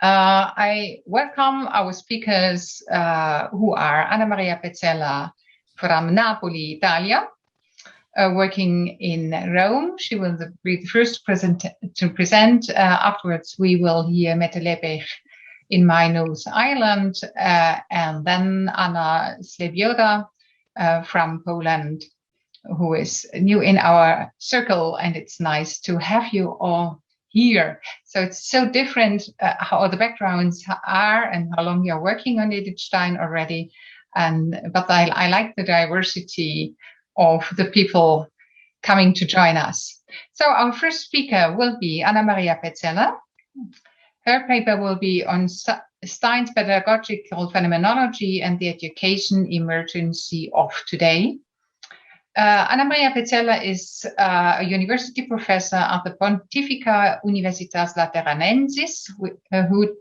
I welcome our speakers who are Anna Maria Pezzella from Napoli, Italia, working in Rome. She will be the first to present. Afterwards, we will hear Mette Lebech in Mainz, Ireland, and then Anna Slebioda from Poland, who is new in our circle, and it's nice to have you all here. So it's so different how the backgrounds are and how long you're working on Edith Stein already. But I like the diversity of the people coming to join us. So our first speaker will be Anna Maria Pezzella. Her paper will be on Stein's Pedagogical Phenomenology and the Education Emergency of Today. Anna Maria Pezzella is a university professor at the Pontificia Universitas Lateranensis, who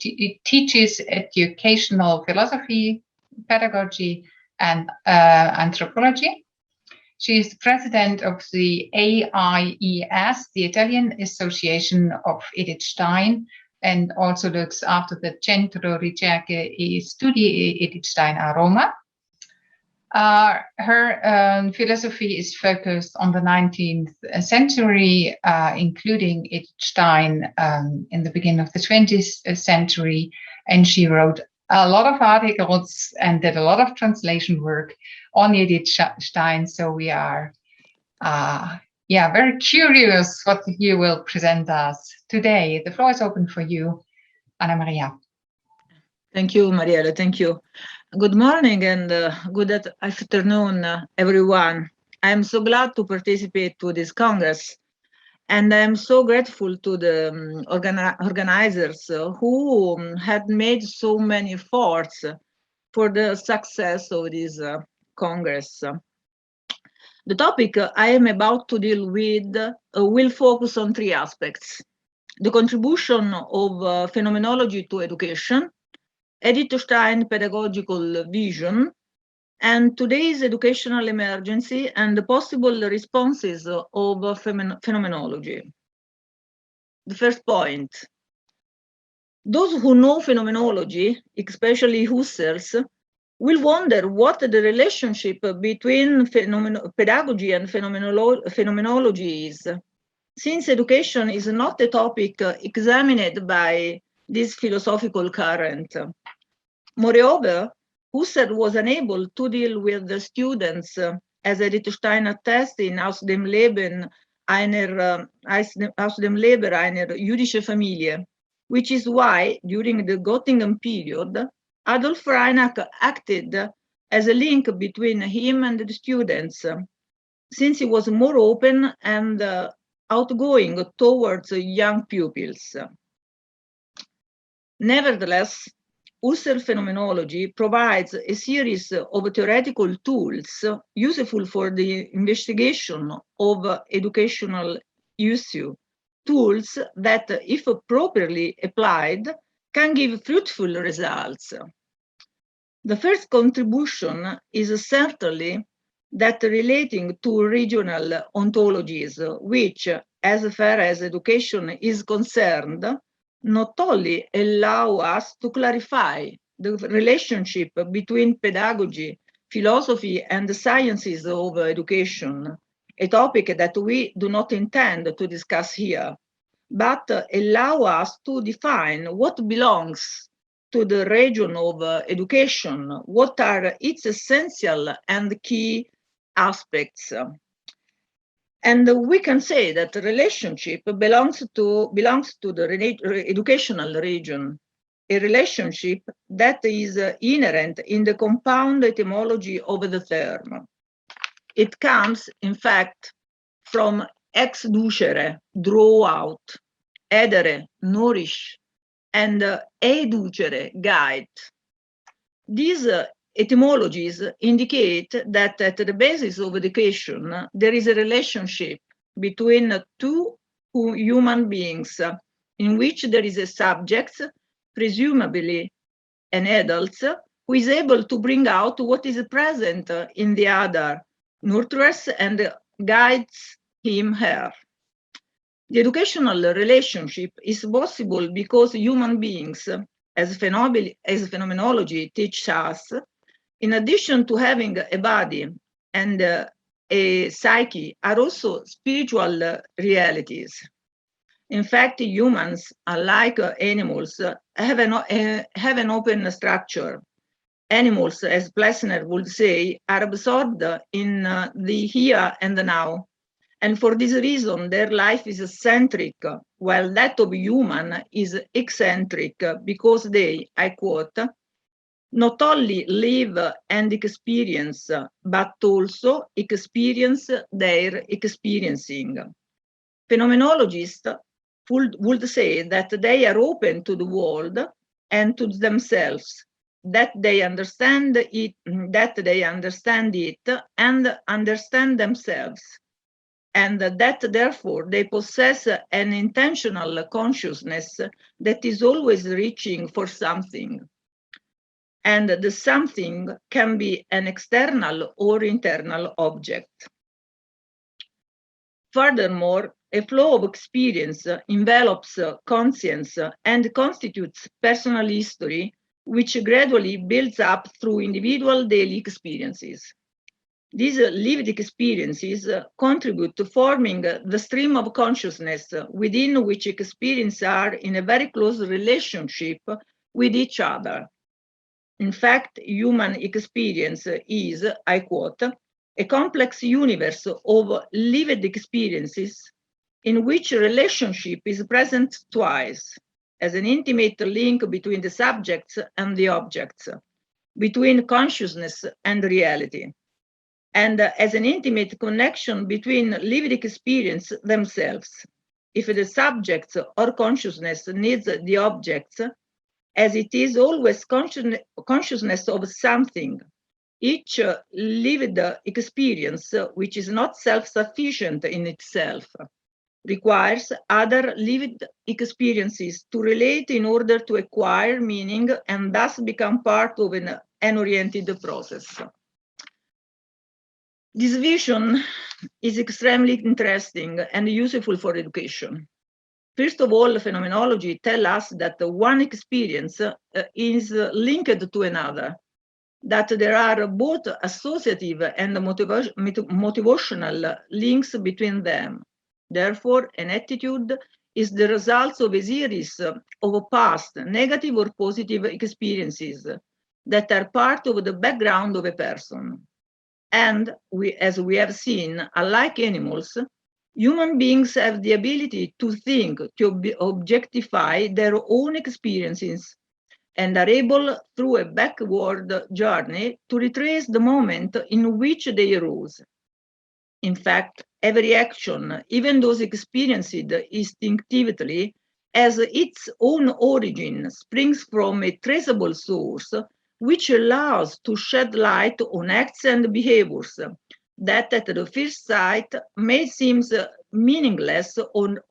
teaches educational philosophy, pedagogy, and anthropology. She is the president of the AIES, the Italian Association of Edith Stein, and also looks after the Centro Ricerche e Studi Edith Stein a Roma. Her philosophy is focused on the 19th century, including Edith Stein in the beginning of the 20th century, and she wrote a lot of articles and did a lot of translation work on Edith Stein. So we are, very curious what you will present us today. The floor is open for you, Anna Maria. Thank you, Mariéle. Thank you. Good morning and good afternoon, everyone. I'm so glad to participate to this Congress, and I'm so grateful to the organizers who had made so many efforts for the success of this Congress. The topic I am about to deal with will focus on three aspects: the contribution of phenomenology to education, Edith Stein pedagogical vision, and today's educational emergency and the possible responses of phenomenology. The first point. Those who know phenomenology, especially Husserl's, will wonder what the relationship between pedagogy and phenomenology is, since education is not a topic examined by this philosophical current. Moreover, Husserl was unable to deal with the students, as Edith Stein attests in Aus dem Leben einer jüdischen Familie, which is why, during the Göttingen period, Adolf Reinach acted as a link between him and the students, since he was more open and outgoing towards young pupils. Nevertheless, Husserl phenomenology provides a series of theoretical tools useful for the investigation of educational issue, tools that, if properly applied, can give fruitful results. The first contribution is certainly that relating to regional ontologies, which, as far as education is concerned, not only allow us to clarify the relationship between pedagogy, philosophy, and the sciences of education, a topic that we do not intend to discuss here, but allow us to define what belongs to the region of education, what are its essential and key aspects. And we can say that the relationship belongs to the educational region, a relationship that is inherent in the compound etymology of the term. It comes, in fact, from exducere, draw out, edere, nourish, and educere, guide. These etymologies indicate that at the basis of education, there is a relationship between two human beings in which there is a subject, presumably an adult, who is able to bring out what is present in the other, nurtures and guides him, her. The educational relationship is possible because human beings as phenomenology teaches us, in addition to having a body and a psyche, are also spiritual realities. In fact, humans, unlike animals, have an open structure. Animals, as Plessner would say, are absorbed in the here and the now. And for this reason, their life is centric, while that of human is eccentric, because they, I quote, not only live and experience, but also experience their experiencing. Phenomenologists would say that they are open to the world and to themselves, that they understand it and understand themselves, and that therefore they possess an intentional consciousness that is always reaching for something. And the something can be an external or internal object. Furthermore, a flow of experience envelops conscience and constitutes personal history, which gradually builds up through individual daily experiences. These lived experiences contribute to forming the stream of consciousness within which experiences are in a very close relationship with each other. In fact, human experience is, I quote, a complex universe of lived experiences in which relationship is present twice, as an intimate link between the subjects and the objects, between consciousness and reality, and as an intimate connection between lived experience themselves. If the subjects or consciousness needs the objects, as it is always consciousness of something, each lived experience, which is not self-sufficient in itself, requires other lived experiences to relate in order to acquire meaning and thus become part of an oriented process. This vision is extremely interesting and useful for education. First of all, phenomenology tells us that one experience is linked to another, that there are both associative and motivational links between them. Therefore, an attitude is the result of a series of past negative or positive experiences that are part of the background of a person. And as we have seen, unlike animals, human beings have the ability to think, to objectify their own experiences, and are able, through a backward journey, to retrace the moment in which they arose. In fact, every action, even those experienced instinctively, has its own origin, springs from a traceable source, which allows to shed light on acts and behaviors that at the first sight may seem meaningless or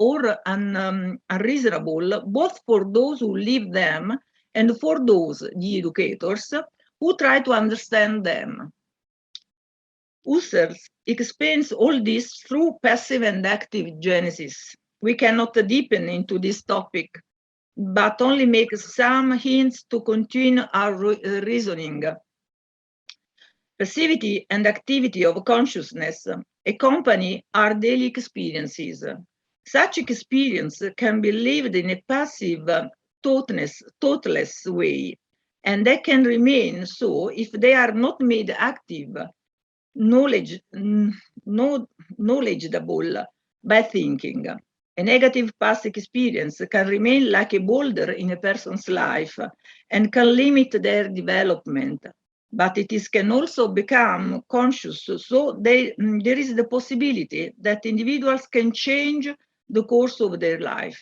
unreasonable, both for those who live them and for those, the educators, who try to understand them. Husserl explains all this through passive and active genesis. We cannot deepen into this topic, but only make some hints to continue our reasoning. Passivity and activity of consciousness accompany our daily experiences. Such experience can be lived in a passive, thoughtless way, and they can remain so if they are not made active, knowledgeable by thinking. A negative past experience can remain like a boulder in a person's life and can limit their development, but can also become conscious, so there is the possibility that individuals can change the course of their life.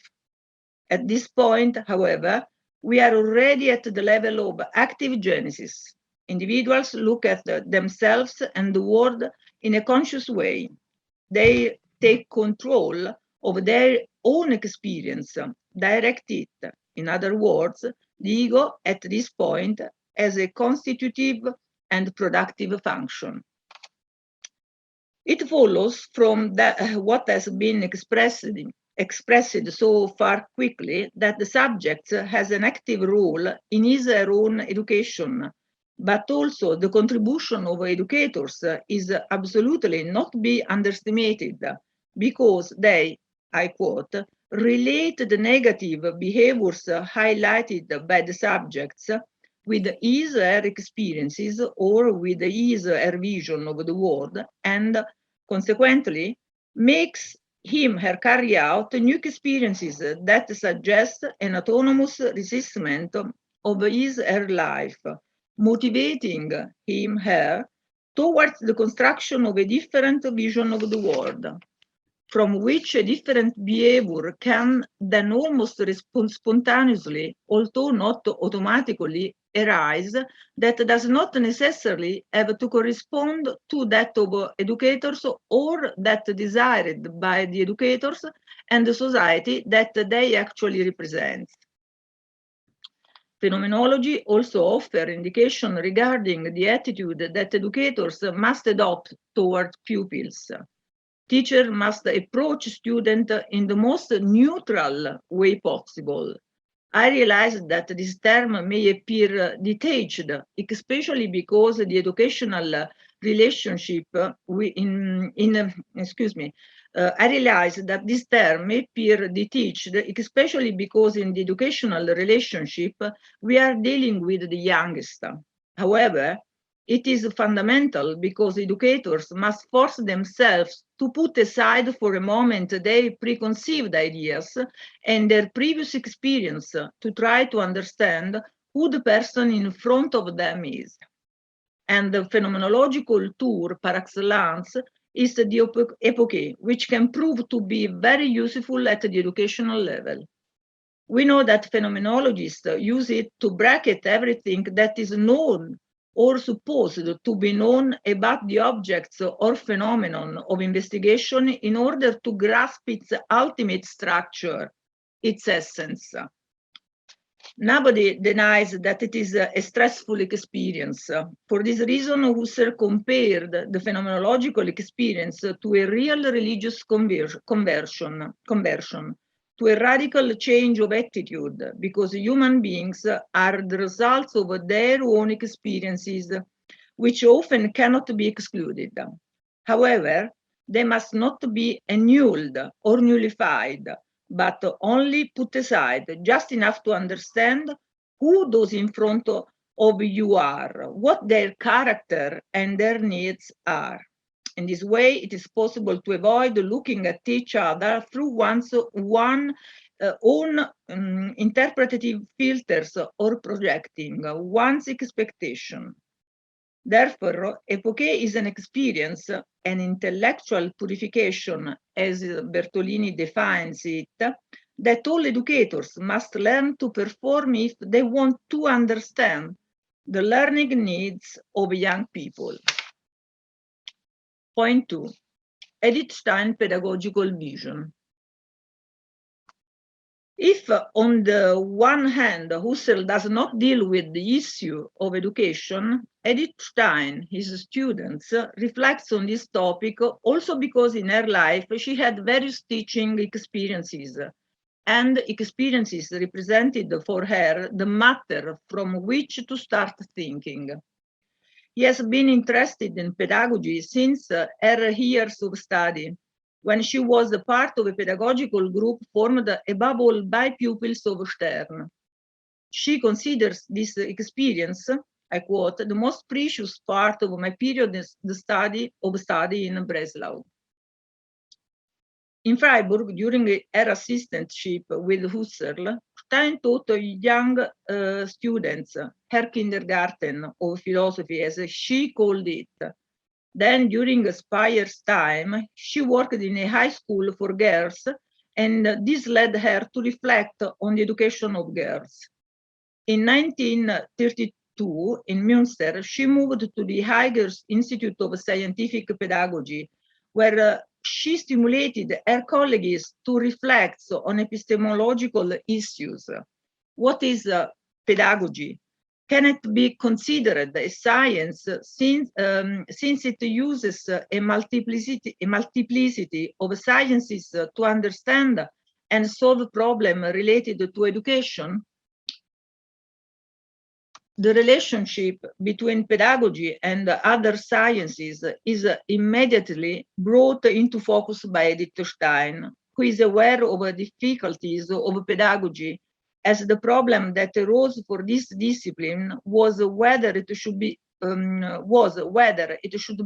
At this point, however, we are already at the level of active genesis. Individuals look at themselves and the world in a conscious way. They take control of their own experience, direct it. In other words, the ego at this point has a constitutive and productive function. It follows from what has been expressed expressed so far quickly that the subject has an active role in his or her own education, but also the contribution of educators is absolutely not to be underestimated, because they, I quote, relate the negative behaviors highlighted by the subjects with his or her experiences or with his or her vision of the world, and consequently makes him or her carry out new experiences that suggest an autonomous resistment of his or her life, motivating him or her towards the construction of a different vision of the world, from which a different behavior can then almost spontaneously, although not automatically, arise that does not necessarily have to correspond to that of educators or that desired by the educators and the society that they actually represent. Phenomenology also offers indication regarding the attitude that educators must adopt toward pupils. Teacher must approach student in the most neutral way possible. I realize that this term may appear detached, especially because the educational relationship I realize that this term may appear detached, especially because in the educational relationship, we are dealing with the youngest. However, it is fundamental because educators must force themselves to put aside for a moment their preconceived ideas and their previous experience to try to understand who the person in front of them is. And the phenomenological tour par excellence is the epoche, which can prove to be very useful at the educational level. We know that phenomenologists use it to bracket everything that is known or supposed to be known about the objects or phenomenon of investigation in order to grasp its ultimate structure, its essence. Nobody denies that it is a stressful experience. For this reason, Husserl compared the phenomenological experience to a real religious conversion, to a radical change of attitude, because human beings are the results of their own experiences, which often cannot be excluded. However, they must not be annulled or nullified, but only put aside just enough to understand who those in front of you are, what their character and their needs are. In this way, it is possible to avoid looking at each other through one's own interpretative filters or projecting one's expectation. Therefore, epoche is an experience, an intellectual purification, as Bertolini defines it, that all educators must learn to perform if they want to understand the learning needs of young people. Point 2. Edith Stein Pedagogical Vision. If, on the one hand, Husserl does not deal with the issue of education, Edith Stein, his students, reflects on this topic also because in her life she had various teaching experiences, and experiences represented for her the matter from which to start thinking. He has been interested in pedagogy since her years of study, when she was a part of a pedagogical group formed above all by pupils of Stern. She considers this experience, I quote, the most precious part of my period of study in Breslau. In Freiburg, during her assistantship with Husserl, Stein taught young students her kindergarten of philosophy, as she called it. Then, during Speyer's time, she worked in a high school for girls, and this led her to reflect on the education of girls. In 1932, in Münster, she moved to the Heigers Institute of Scientific Pedagogy, where she stimulated her colleagues to reflect on epistemological issues. What is pedagogy? Can it be considered a science since it uses a multiplicity of sciences to understand and solve problems related to education, the relationship between pedagogy and other sciences is immediately brought into focus by Edith Stein, who is aware of the difficulties of pedagogy, as the problem that arose for this discipline was whether it should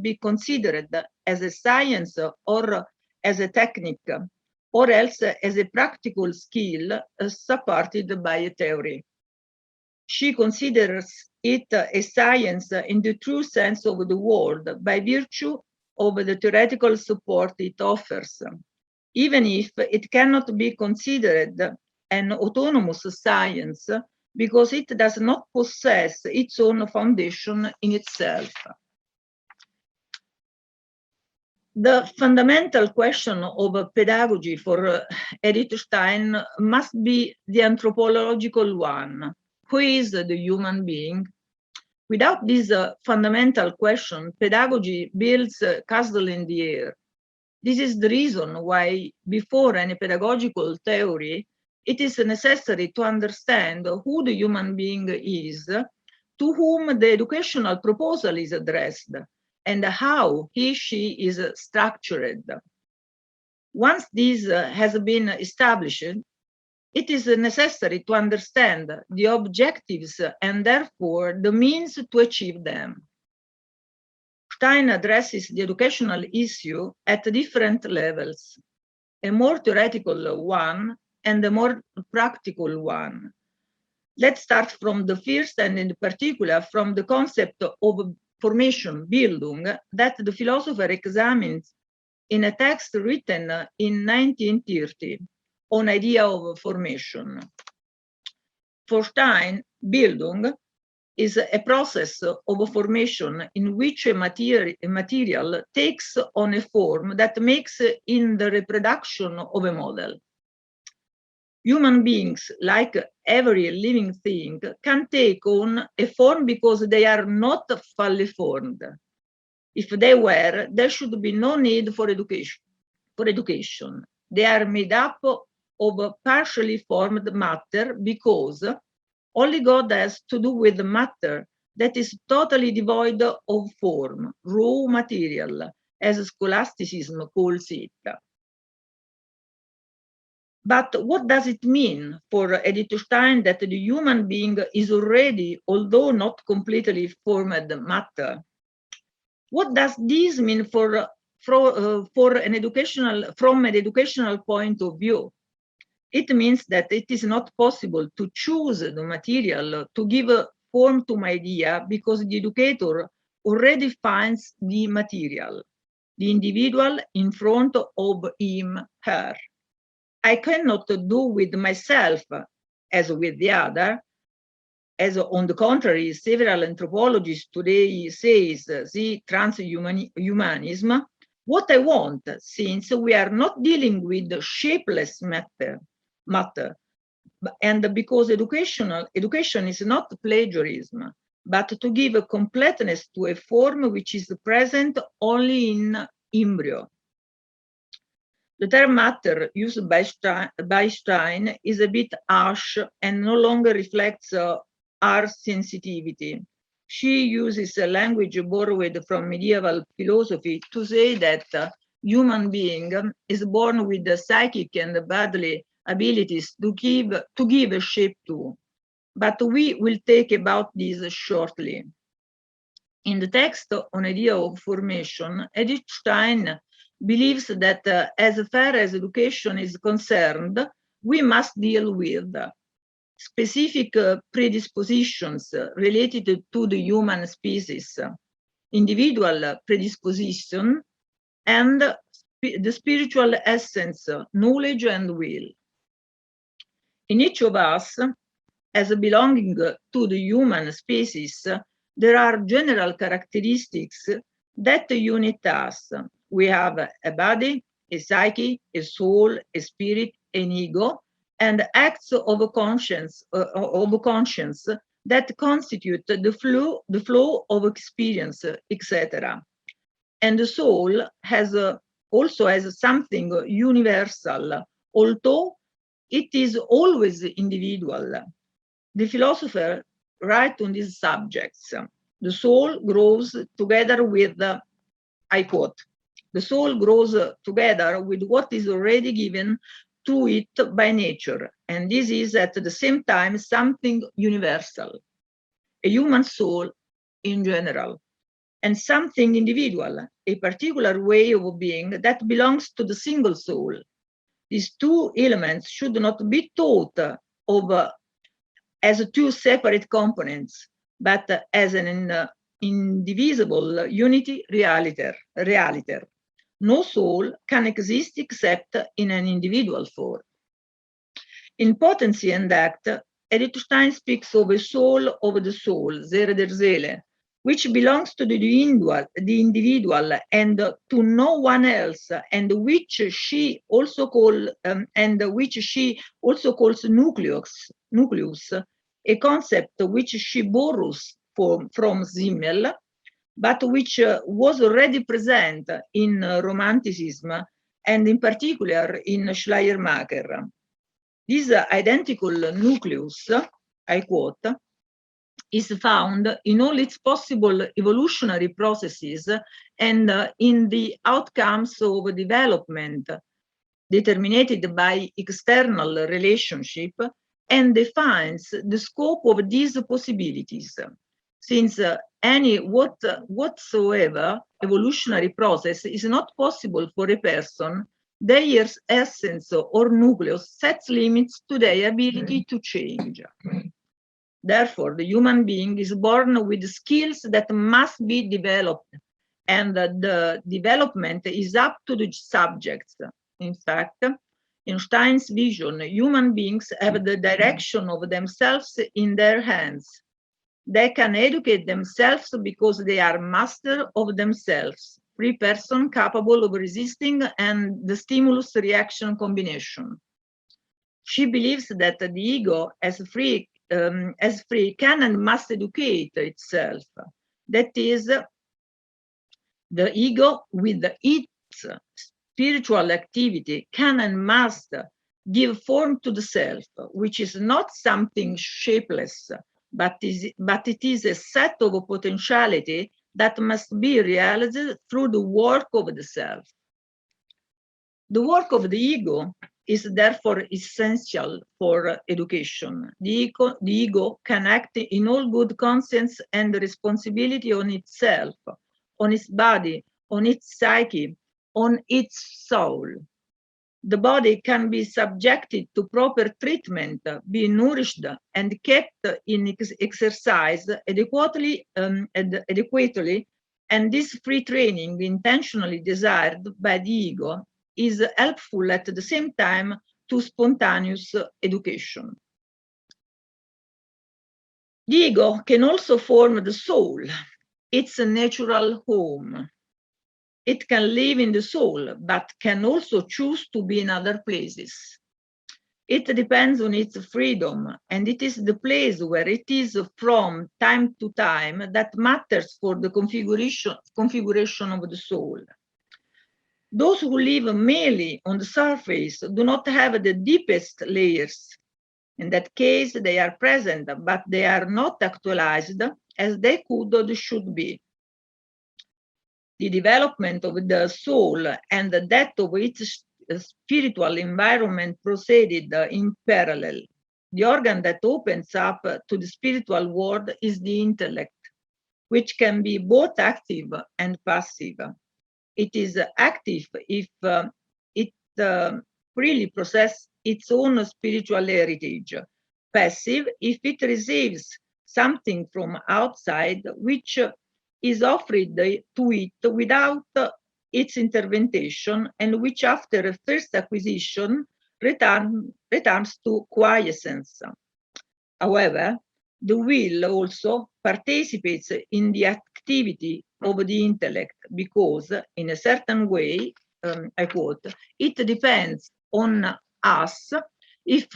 be considered as a science or as a technique, or else as a practical skill supported by a theory. She considers it a science in the true sense of the word by virtue of the theoretical support it offers, even if it cannot be considered an autonomous science because it does not possess its own foundation in itself. The fundamental question of pedagogy for Edith Stein must be the anthropological one. Who is the human being? Without this fundamental question, pedagogy builds a castle in the air. This is the reason why, before any pedagogical theory, it is necessary to understand who the human being is, to whom the educational proposal is addressed, and how she is structured. Once this has been established, it is necessary to understand the objectives and therefore the means to achieve them. Stein addresses the educational issue at different levels, a more theoretical one and a more practical one. Let's start from the first, and in particular from the concept of formation, Bildung, that the philosopher examines in a text written in 1930 on idea of formation. For Stein, Bildung is a process of formation in which a material takes on a form that makes in the reproduction of a model. Human beings, like every living thing, can take on a form because they are not fully formed. If they were, there should be no need for education. They are made up of partially formed matter because only God has to do with the matter that is totally devoid of form, raw material, as scholasticism calls it. But what does it mean for Edith Stein that the human being is already, although not completely formed matter? What does this mean from an educational point of view? It means that it is not possible to choose the material to give form to my idea because the educator already finds the material, the individual in front of him, her. I cannot do with myself as with the other, as on the contrary, several anthropologists today say the transhumanism, what I want, since we are not dealing with shapeless matter, and because education is not plagiarism, but to give a completeness to a form which is present only in embryo. The term matter used by Stein is a bit harsh and no longer reflects our sensitivity. She uses a language borrowed from medieval philosophy to say that human being is born with the psychic and bodily abilities to give a shape to. But we will talk about this shortly. In the text on idea of formation, Edith Stein believes that as far as education is concerned, we must deal with specific predispositions related to the human species, individual predisposition, and the spiritual essence, knowledge and will. In each of us, as belonging to the human species, there are general characteristics that unite us. We have a body, a psyche, a soul, a spirit, an ego, and acts of conscience that constitute the flow of experience, etc. And the soul also has something universal, although it is always individual. The philosopher writes on these subjects. The soul grows together with, I quote, the soul grows together with what is already given to it by nature, and this is at the same time something universal, a human soul in general, and something individual, a particular way of being that belongs to the single soul. These two elements should not be thought of as two separate components, but as an indivisible unity realiter. No soul can exist except in an individual form. In Potency and Act, Edith Stein speaks of a soul of the soul, Seele der Seele, which belongs to the individual and to no one else, and which she also calls nucleus, a concept which she borrows from Simmel, but which was already present in Romanticism and in particular in Schleiermacher. This identical nucleus, I quote, is found in all its possible evolutionary processes and in the outcomes of development determined by external relationship, and defines the scope of these possibilities. Since any whatsoever evolutionary process is not possible for a person, their essence or nucleus sets limits to their ability to change. Therefore, the human being is born with skills that must be developed, and the development is up to the subjects. In fact, in Stein's vision, human beings have the direction of themselves in their hands. They can educate themselves because they are master of themselves, free person capable of resisting and the stimulus-reaction combination. She believes that the ego, as free, can and must educate itself. That is, the ego with its spiritual activity can and must give form to the self, which is not something shapeless, but it is a set of potentiality that must be realized through the work of the self. The work of the ego is therefore essential for education. The ego can act in all good conscience and responsibility on itself, on its body, on its psyche, on its soul. The body can be subjected to proper treatment, be nourished and kept in exercise adequately, and this free training intentionally desired by the ego is helpful at the same time to spontaneous education. The ego can also form the soul, its natural home. It can live in the soul, but can also choose to be in other places. It depends on its freedom, and it is the place where it is from time to time that matters for the configuration of the soul. Those who live merely on the surface do not have the deepest layers. In that case, they are present, but they are not actualized as they could or should be. The development of the soul and the depth of its spiritual environment proceeded in parallel. The organ that opens up to the spiritual world is the intellect, which can be both active and passive. It is active if it freely possesses its own spiritual heritage, passive if it receives something from outside which is offered to it without its intervention, and which after a first acquisition returns to quiescence. However, the will also participates in the activity of the intellect because, in a certain way, I quote, it depends on us if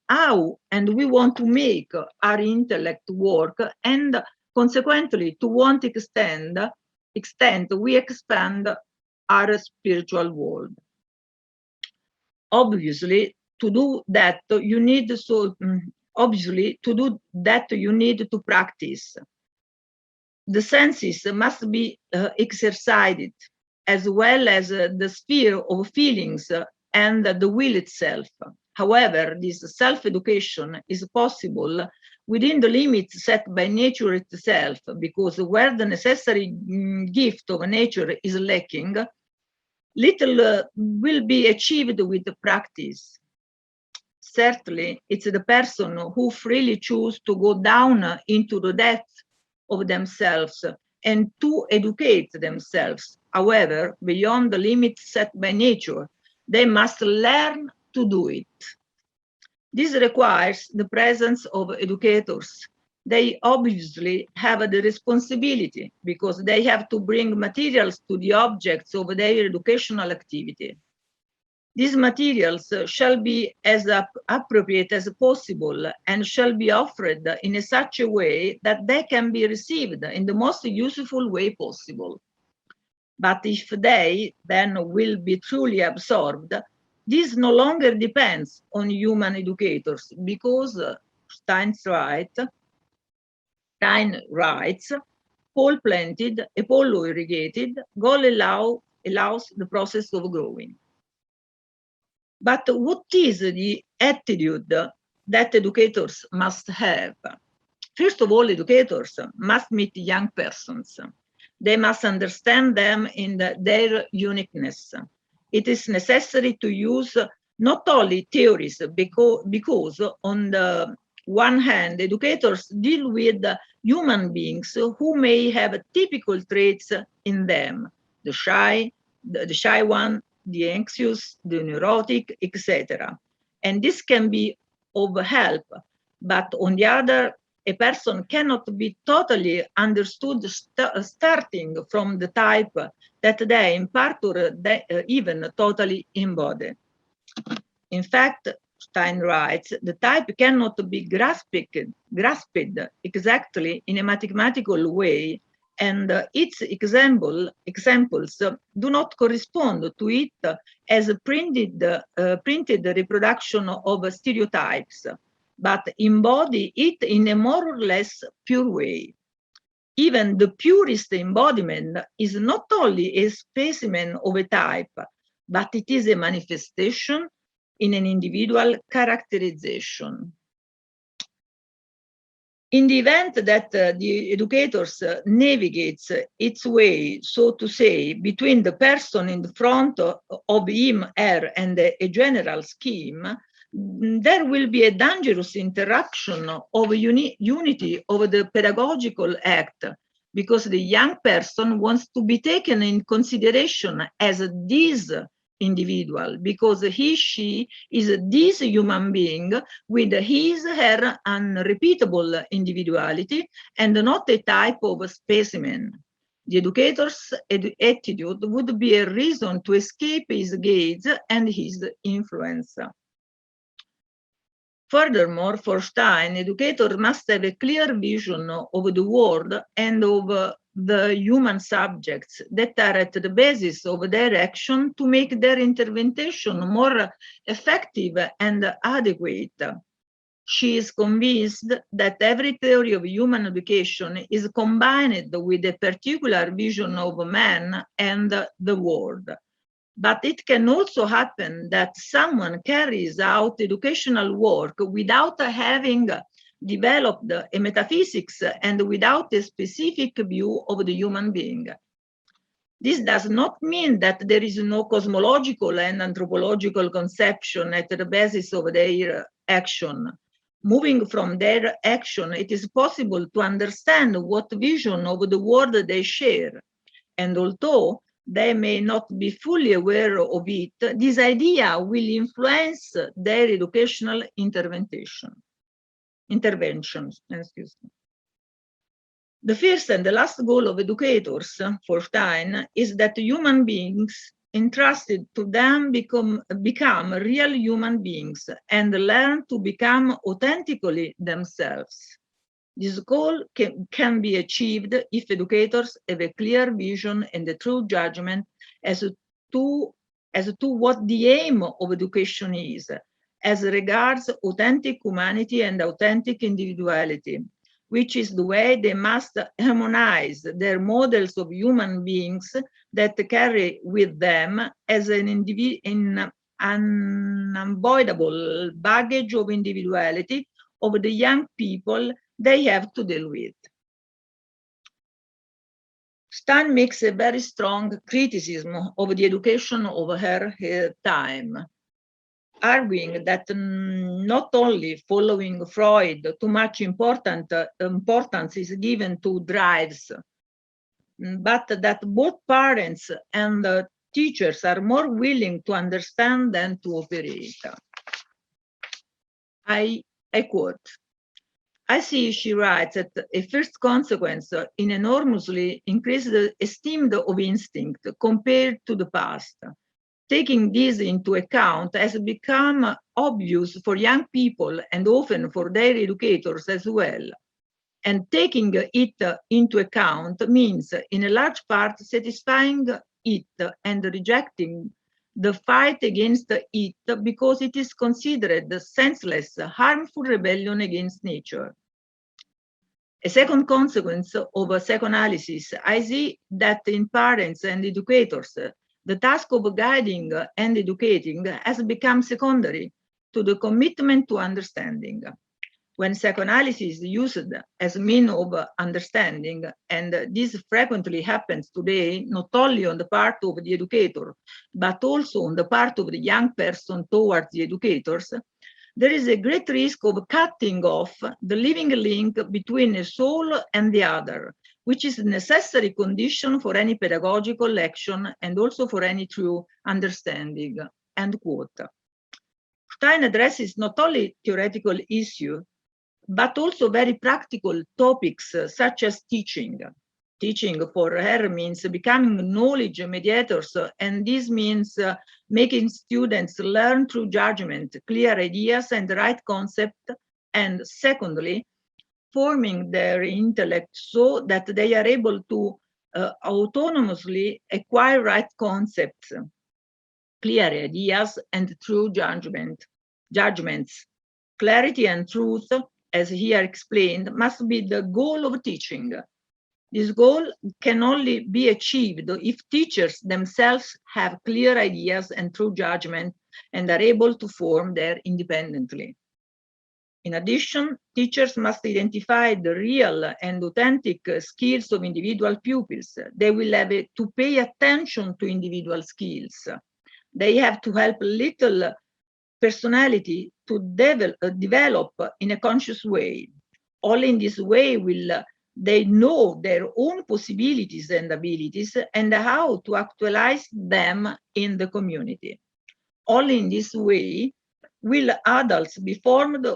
how and we want to make our intellect work, and consequently to what extent we expand our spiritual world. Obviously, to do that, you need obviously to do that you need to practice. The senses must be exercised, as well as the sphere of feelings and the will itself. However, this self-education is possible within the limits set by nature itself, because where the necessary gift of nature is lacking, little will be achieved with the practice. Certainly, it's the person who freely choose to go down into the depth of themselves and to educate themselves. However, beyond the limits set by nature, they must learn to do it. This requires the presence of educators. They obviously have the responsibility because they have to bring materials to the objects of their educational activity. These materials shall be as appropriate as possible and shall be offered in such a way that they can be received in the most useful way possible. But if they then will be truly absorbed, this no longer depends on human educators, because Stein writes, pole planted, Apollo irrigated, God allows the process of growing. But what is the attitude that educators must have? First of all, educators must meet young persons. They must understand them in their uniqueness. It is necessary to use not only theories, because on the one hand, educators deal with human beings who may have typical traits in them, the shy one, the anxious, the neurotic, etc. And this can be of help, but on the other, a person cannot be totally understood starting from the type that they impart or even totally embody. In fact, Stein writes, the type cannot be grasped exactly in a mathematical way, and its examples do not correspond to it as a printed reproduction of stereotypes, but embody it in a more or less pure way. Even the purest embodiment is not only a specimen of a type, but it is a manifestation in an individual characterization. In the event that the educators navigates its way, so to say, between the person in the front of him, her, and a general scheme, there will be a dangerous interruption of unity of the pedagogical act, because the young person wants to be taken in consideration as this individual, because she is this human being with her unrepeatable individuality and not a type of specimen. The educator's attitude would be a reason to escape his gaze and his influence. Furthermore, for Stein, educators must have a clear vision of the world and of the human subjects that are at the basis of their action to make their intervention more effective and adequate. She is convinced that every theory of human education is combined with a particular vision of man and the world. But it can also happen that someone carries out educational work without having developed a metaphysics and without a specific view of the human being. This does not mean that there is no cosmological and anthropological conception at the basis of their action. Moving from their action, it is possible to understand what vision of the world they share. And although they may not be fully aware of it, this idea will influence their educational interventions. The first and the last goal of educators for Stein is that human beings entrusted to them become real human beings and learn to become authentically themselves. This goal can be achieved if educators have a clear vision and a true judgment as to what the aim of education is, as regards authentic humanity and authentic individuality, which is the way they must harmonize their models of human beings that carry with them as an unavoidable baggage of individuality of the young people they have to deal with. Stein makes a very strong criticism of the education of her time, arguing that not only following Freud, too much importance is given to drives, but that both parents and teachers are more willing to understand than to operate. I quote, "I see," she writes, "that a first consequence in enormously increased esteem of instinct compared to the past. Taking this into account has become obvious for young people and often for their educators as well. And taking it into account means, in a large part, satisfying it and rejecting the fight against it because it is considered senseless, harmful rebellion against nature. A second consequence of psychoanalysis, I see that in parents and educators, the task of guiding and educating has become secondary to the commitment to understanding. When psychoanalysis is used as a means of understanding, and this frequently happens today, not only on the part of the educator, but also on the part of the young person towards the educators, there is a great risk of cutting off the living link between a soul and the other, which is a necessary condition for any pedagogical action and also for any true understanding." End quote. Stein addresses not only theoretical issues, but also very practical topics such as teaching. Teaching for her means becoming knowledge mediators, and this means making students learn through judgment, clear ideas, and the right concept, and secondly, forming their intellect so that they are able to autonomously acquire right concepts, clear ideas, and true judgments. Clarity and truth, as here explained, must be the goal of teaching. This goal can only be achieved if teachers themselves have clear ideas and true judgment and are able to form them independently. In addition, teachers must identify the real and authentic skills of individual pupils. They will have to pay attention to individual skills. They have to help little personality to develop in a conscious way. Only in this way will they know their own possibilities and abilities and how to actualize them in the community. Only in this way will adults be formed,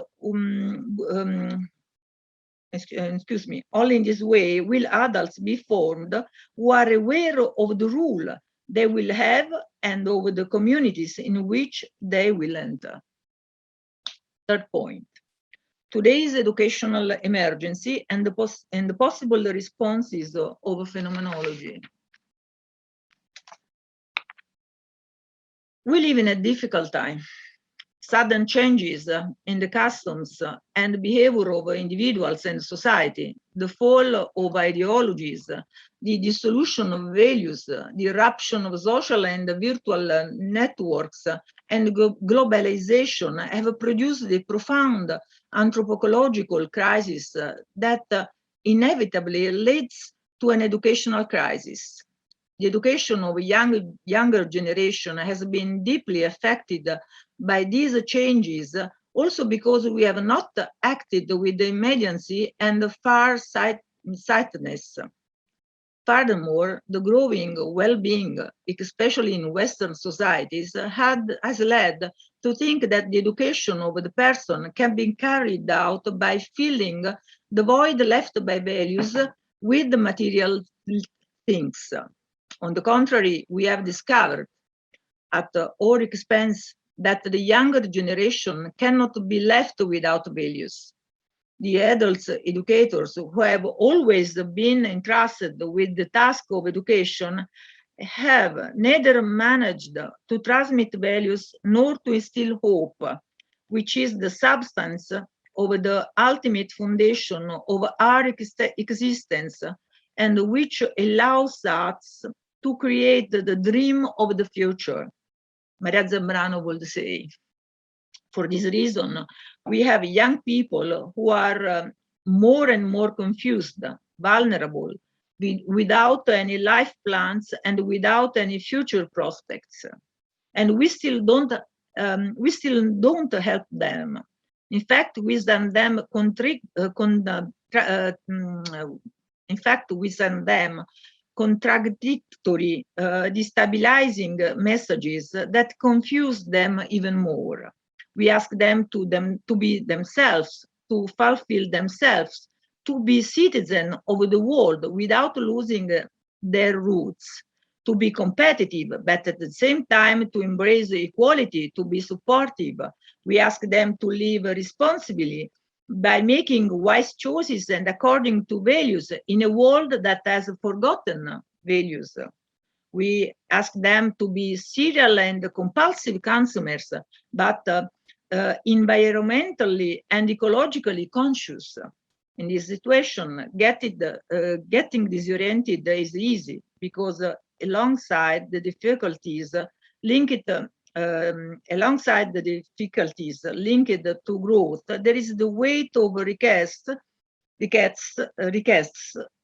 only in this way will adults be formed who are aware of the rule they will have and of the communities in which they will enter. Third point. Today's educational emergency and the possible responses of phenomenology. We live in a difficult time. Sudden changes in the customs and behavior of individuals and society, the fall of ideologies, the dissolution of values, the eruption of social and virtual networks, and globalization have produced a profound anthropological crisis that inevitably leads to an educational crisis. The education of a younger generation has been deeply affected by these changes, also because we have not acted with immediacy and far-sightedness. Furthermore, the growing well-being, especially in Western societies, has led to think that the education of the person can be carried out by filling the void left by values with material things. On the contrary, we have discovered at our expense that the younger generation cannot be left without values. The adults educators who have always been entrusted with the task of education have neither managed to transmit values nor to instill hope, which is the substance of the ultimate foundation of our existence, and which allows us to create the dream of the future, Maria Zambrano would say. For this reason, we have young people who are more and more confused, vulnerable, without any life plans and without any future prospects. And we still don't help them. In fact, we send them contradictory, destabilizing messages that confuse them even more. We ask them to be themselves, to fulfill themselves, to be citizens of the world without losing their roots, to be competitive, but at the same time to embrace equality, to be supportive. We ask them to live responsibly by making wise choices and according to values in a world that has forgotten values. We ask them to be serial and compulsive consumers, but environmentally and ecologically conscious. In this situation, getting disoriented is easy because alongside the difficulties linked to growth, there is the weight of requests,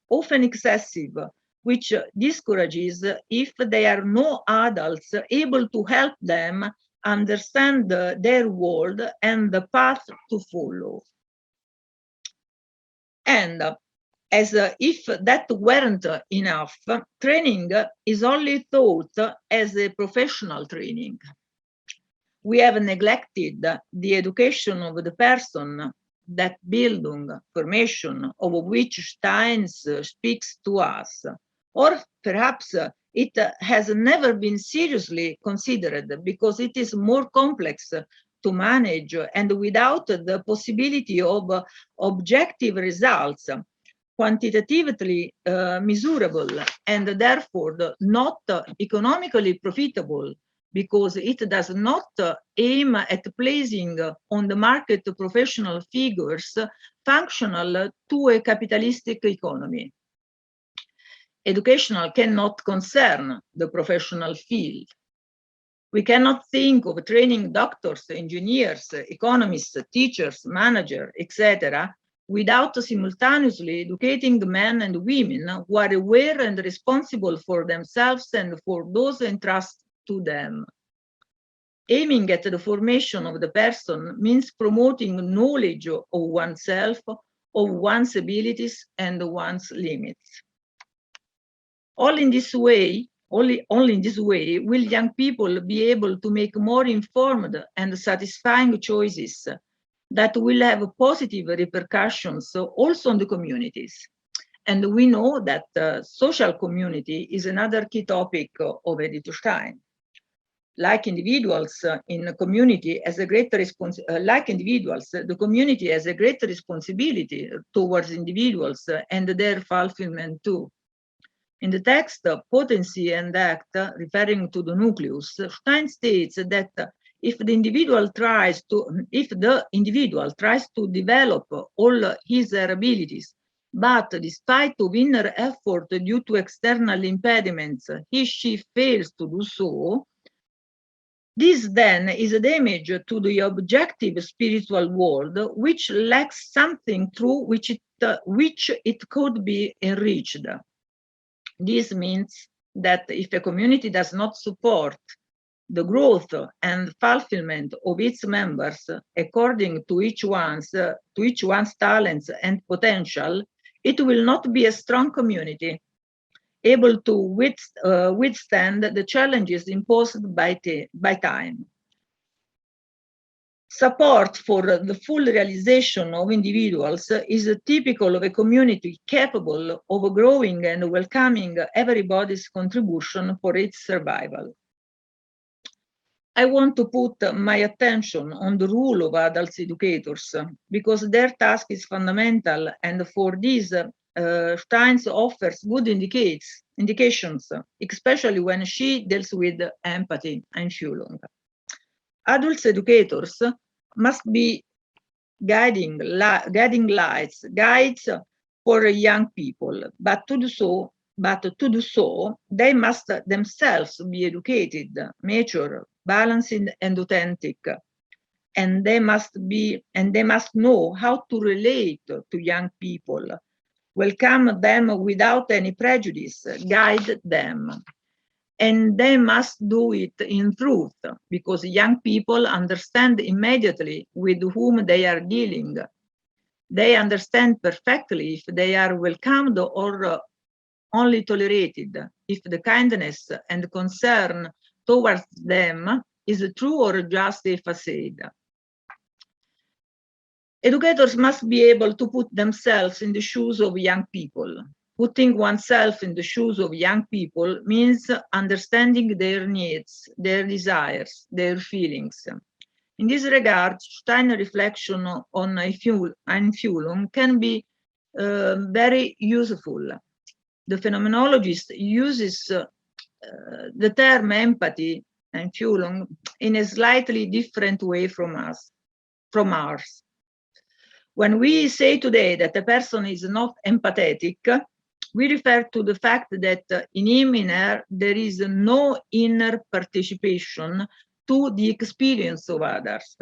often excessive, which discourages if there are no adults able to help them understand their world and the path to follow. And as if that weren't enough, training is only thought as a professional training. We have neglected the education of the person, that Bildung, formation, of which Stein speaks to us. Or perhaps it has never been seriously considered because it is more complex to manage and without the possibility of objective results, quantitatively measurable, and therefore not economically profitable, because it does not aim at placing on the market professional figures functional to a capitalistic economy. Educational cannot concern the professional field. We cannot think of training doctors, engineers, economists, teachers, managers, etc., without simultaneously educating men and women who are aware and responsible for themselves and for those entrusted to them. Aiming at the formation of the person means promoting knowledge of oneself, of one's abilities and one's limits. Only in this way will young people be able to make more informed and satisfying choices that will have positive repercussions also on the communities. And we know that social community is another key topic of Edith Stein. Like individuals in a community has a great the community has a great responsibility towards individuals and their fulfillment too. In the text, Potency and Act, referring to the nucleus, Stein states that if the individual tries to develop all his abilities, but despite of inner effort due to external impediments, she fails to do so, this then is a damage to the objective spiritual world, which lacks something through which it could be enriched. This means that if a community does not support the growth and fulfillment of its members according to each one's talents and potential, it will not be a strong community, able to withstand the challenges imposed by time. Support for the full realization of individuals is typical of a community capable of growing and welcoming everybody's contribution for its survival. I want to put my attention on the role of adult educators because their task is fundamental, and for this, Stein offers good indications, especially when she deals with empathy and Schulung. Adult educators guiding lights, guides for young people, but to do so, they must themselves be educated, mature, balanced, and authentic. And they must know how to relate to young people, welcome them without any prejudice, guide them. And they must do it in truth, because young people understand immediately with whom they are dealing. They understand perfectly if they are welcomed or only tolerated, if the kindness and concern towards them is true or just a facade. Educators must be able to put themselves in the shoes of young people. Putting oneself in the shoes of young people means understanding their needs, their desires, their feelings. In this regard, Stein's reflection on Einfühlung can be very useful. The phenomenologist uses the term empathy, Einfühlung, in a slightly different way from ours. When we say today that a person is not empathetic, we refer to the fact that in him, in her, there is no inner participation to the experience of others.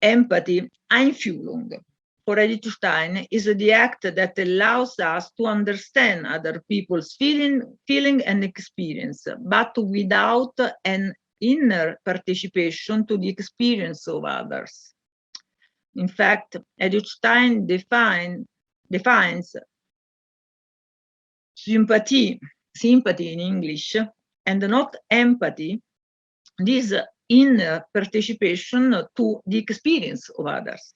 Empathy, Einfühlung, for Edith Stein, is the act that allows us to understand other people's feeling and experience, but without an inner participation to the experience of others. In fact, Edith Stein defines sympathy in English, and not empathy, this inner participation to the experience of others.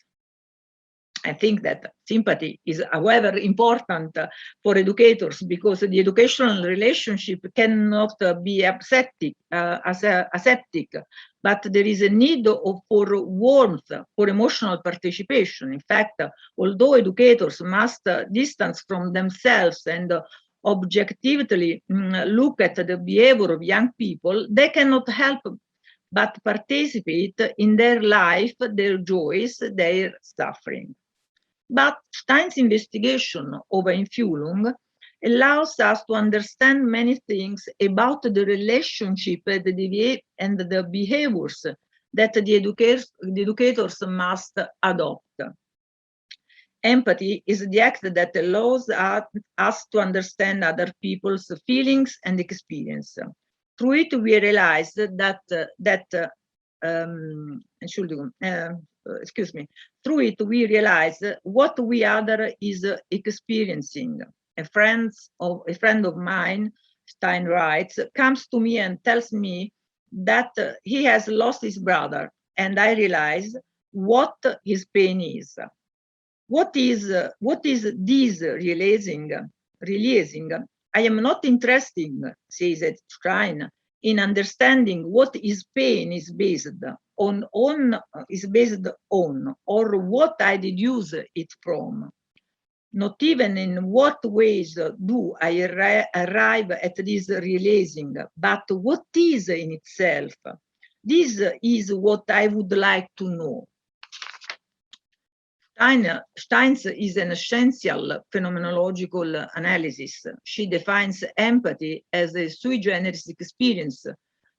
I think that sympathy is, however, important for educators, because the educational relationship cannot be aseptic, but there is a need for warmth, for emotional participation. In fact, although educators must distance from themselves and objectively look at the behavior of young people, they cannot help but participate in their life, their joys, their suffering. But Stein's investigation of Einfühlung allows us to understand many things about the relationship and the behaviors that the educators must adopt. Empathy is the act that allows us to understand other people's feelings and experience. Through it, we realize through it, we realize what we other is experiencing. A friend of mine, Stein writes, comes to me and tells me that he has lost his brother, and I realize what his pain is. What is this realizing? I am not interested, says Stein, in understanding what his pain is based on, or what I deduce it from. Not even in what ways do I arrive at this realizing, but what is in itself. This is what I would like to know. Stein's is an essential phenomenological analysis. She defines empathy as a sui generis experience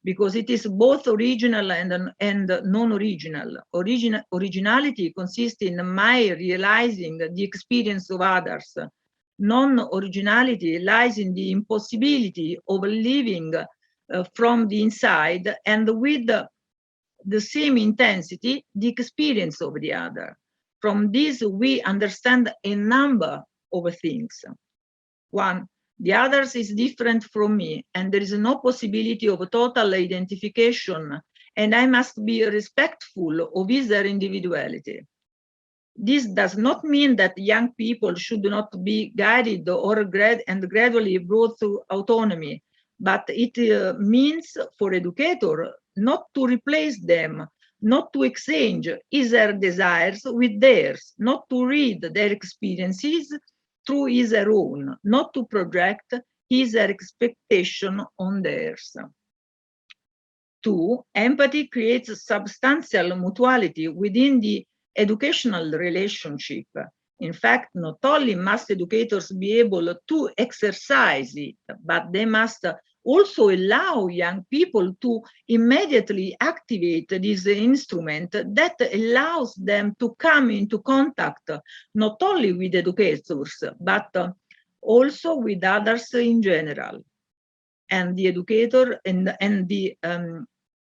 because it is both original and non-original. Originality consists in my realizing the experience of others. Non-originality lies in the impossibility of living from the inside and with the same intensity the experience of the other. From this, we understand a number of things. One, the others is different from me, and there is no possibility of total identification, and I must be respectful of their individuality. This does not mean that young people should not be guided or gradually brought to autonomy, but it means for educator not to replace them, not to exchange their desires with theirs, not to read their experiences through their own, not to project their expectation on theirs. 2, empathy creates substantial mutuality within the educational relationship. In fact, not only must educators be able to exercise it, but they must also allow young people to immediately activate this instrument that allows them to come into contact not only with educators, but also with others in general. And the educator and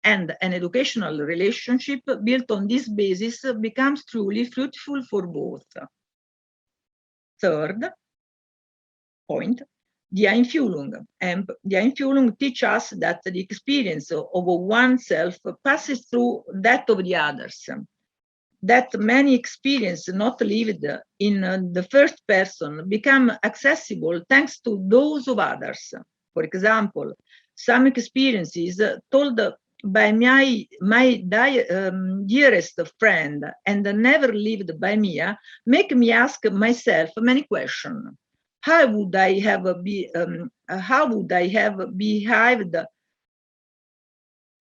an educational relationship built on this basis becomes truly fruitful for both. Third point, the Einfühlung. And the Einfühlung teaches us that the experience of oneself passes through that of the others. That many experiences not lived in the first person become accessible thanks to those of others. For example, some experiences told by my dearest friend and never lived by me make me ask myself many questions. How would I have behaved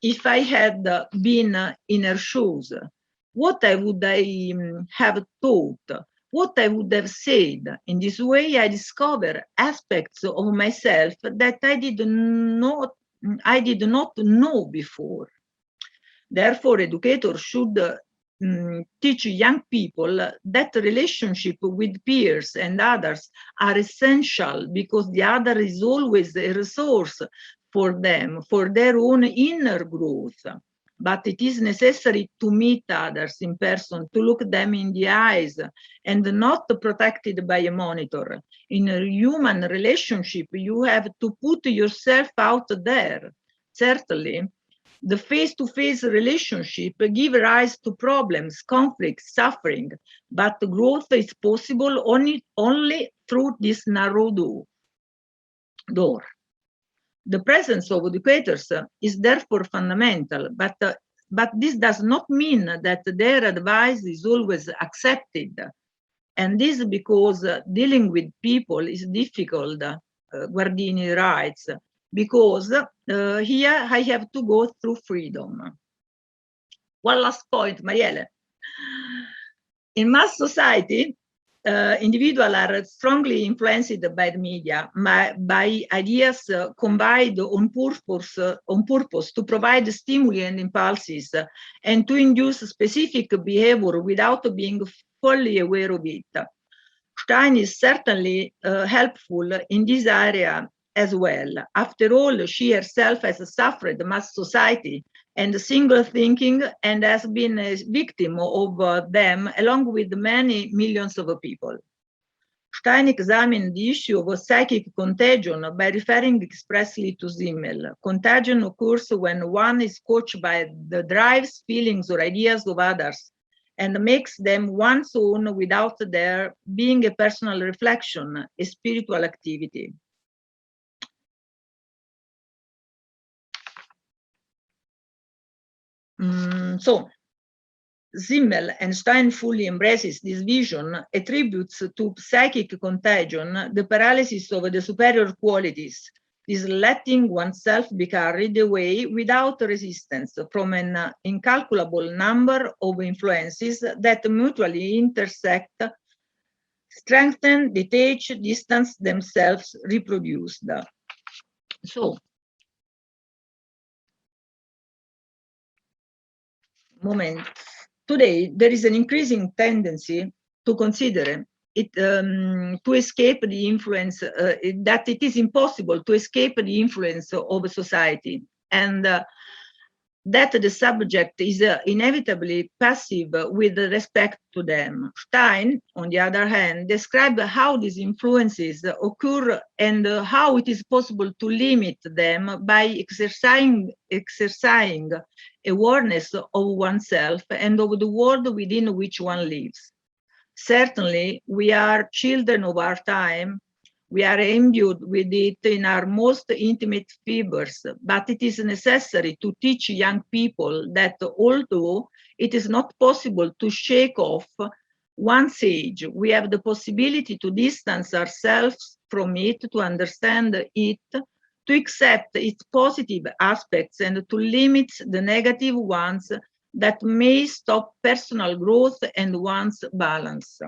if I had been in her shoes? What would I have thought? What I would have said? In this way, I discover aspects of myself that I did not know before. Therefore, educators should teach young people that relationship with peers and others are essential, because the other is always a resource for them, for their own inner growth. But it is necessary to meet others in person, to look them in the eyes, and not protected by a monitor. In a human relationship, you have to put yourself out there. Certainly, the face-to-face relationship gives rise to problems, conflicts, suffering, but growth is possible only through this narrow door. The presence of educators is therefore fundamental, but this does not mean that their advice is always accepted. And this because dealing with people is difficult, Guardini writes, because here I have to go through freedom. One last point, Mariéle. In mass society, individuals are strongly influenced by the media, by ideas combined on purpose to provide stimuli and impulses, and to induce specific behavior without being fully aware of it. Stein is certainly helpful in this area as well. After all, she herself has suffered mass society and single thinking, and has been a victim of them, along with many millions of people. Stein examined the issue of psychic contagion by referring expressly to Simmel. Contagion occurs when one is coached by the drives, feelings, or ideas of others, and makes them one's own without there being a personal reflection, a spiritual activity. So, Simmel and Stein fully embraces this vision, attributes to psychic contagion the paralysis of the superior qualities, is letting oneself be carried away without resistance from an incalculable number of influences that mutually intersect, strengthen, detach, distance themselves, reproduced. So, moment. Today, there is an increasing tendency to consider it to escape the influence, that it is impossible to escape the influence of society, and that the subject is inevitably passive with respect to them. Stein, on the other hand, describes how these influences occur and how it is possible to limit them by exercising awareness of oneself and of the world within which one lives. Certainly, we are children of our time. We are imbued with it in our most intimate fibers, but it is necessary to teach young people that although it is not possible to shake off one's age, we have the possibility to distance ourselves from it, to understand it, to accept its positive aspects and to limit the negative ones that may stop personal growth and one's balance.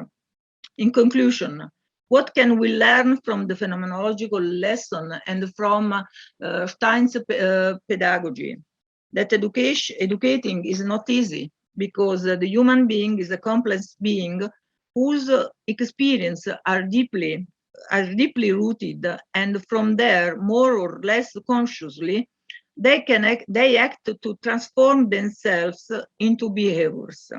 In conclusion, what can we learn from the phenomenological lesson and from Stein's pedagogy? That educating is not easy, because the human being is a complex being whose experience are deeply rooted, and from there, more or less consciously, they act to transform themselves into behaviors.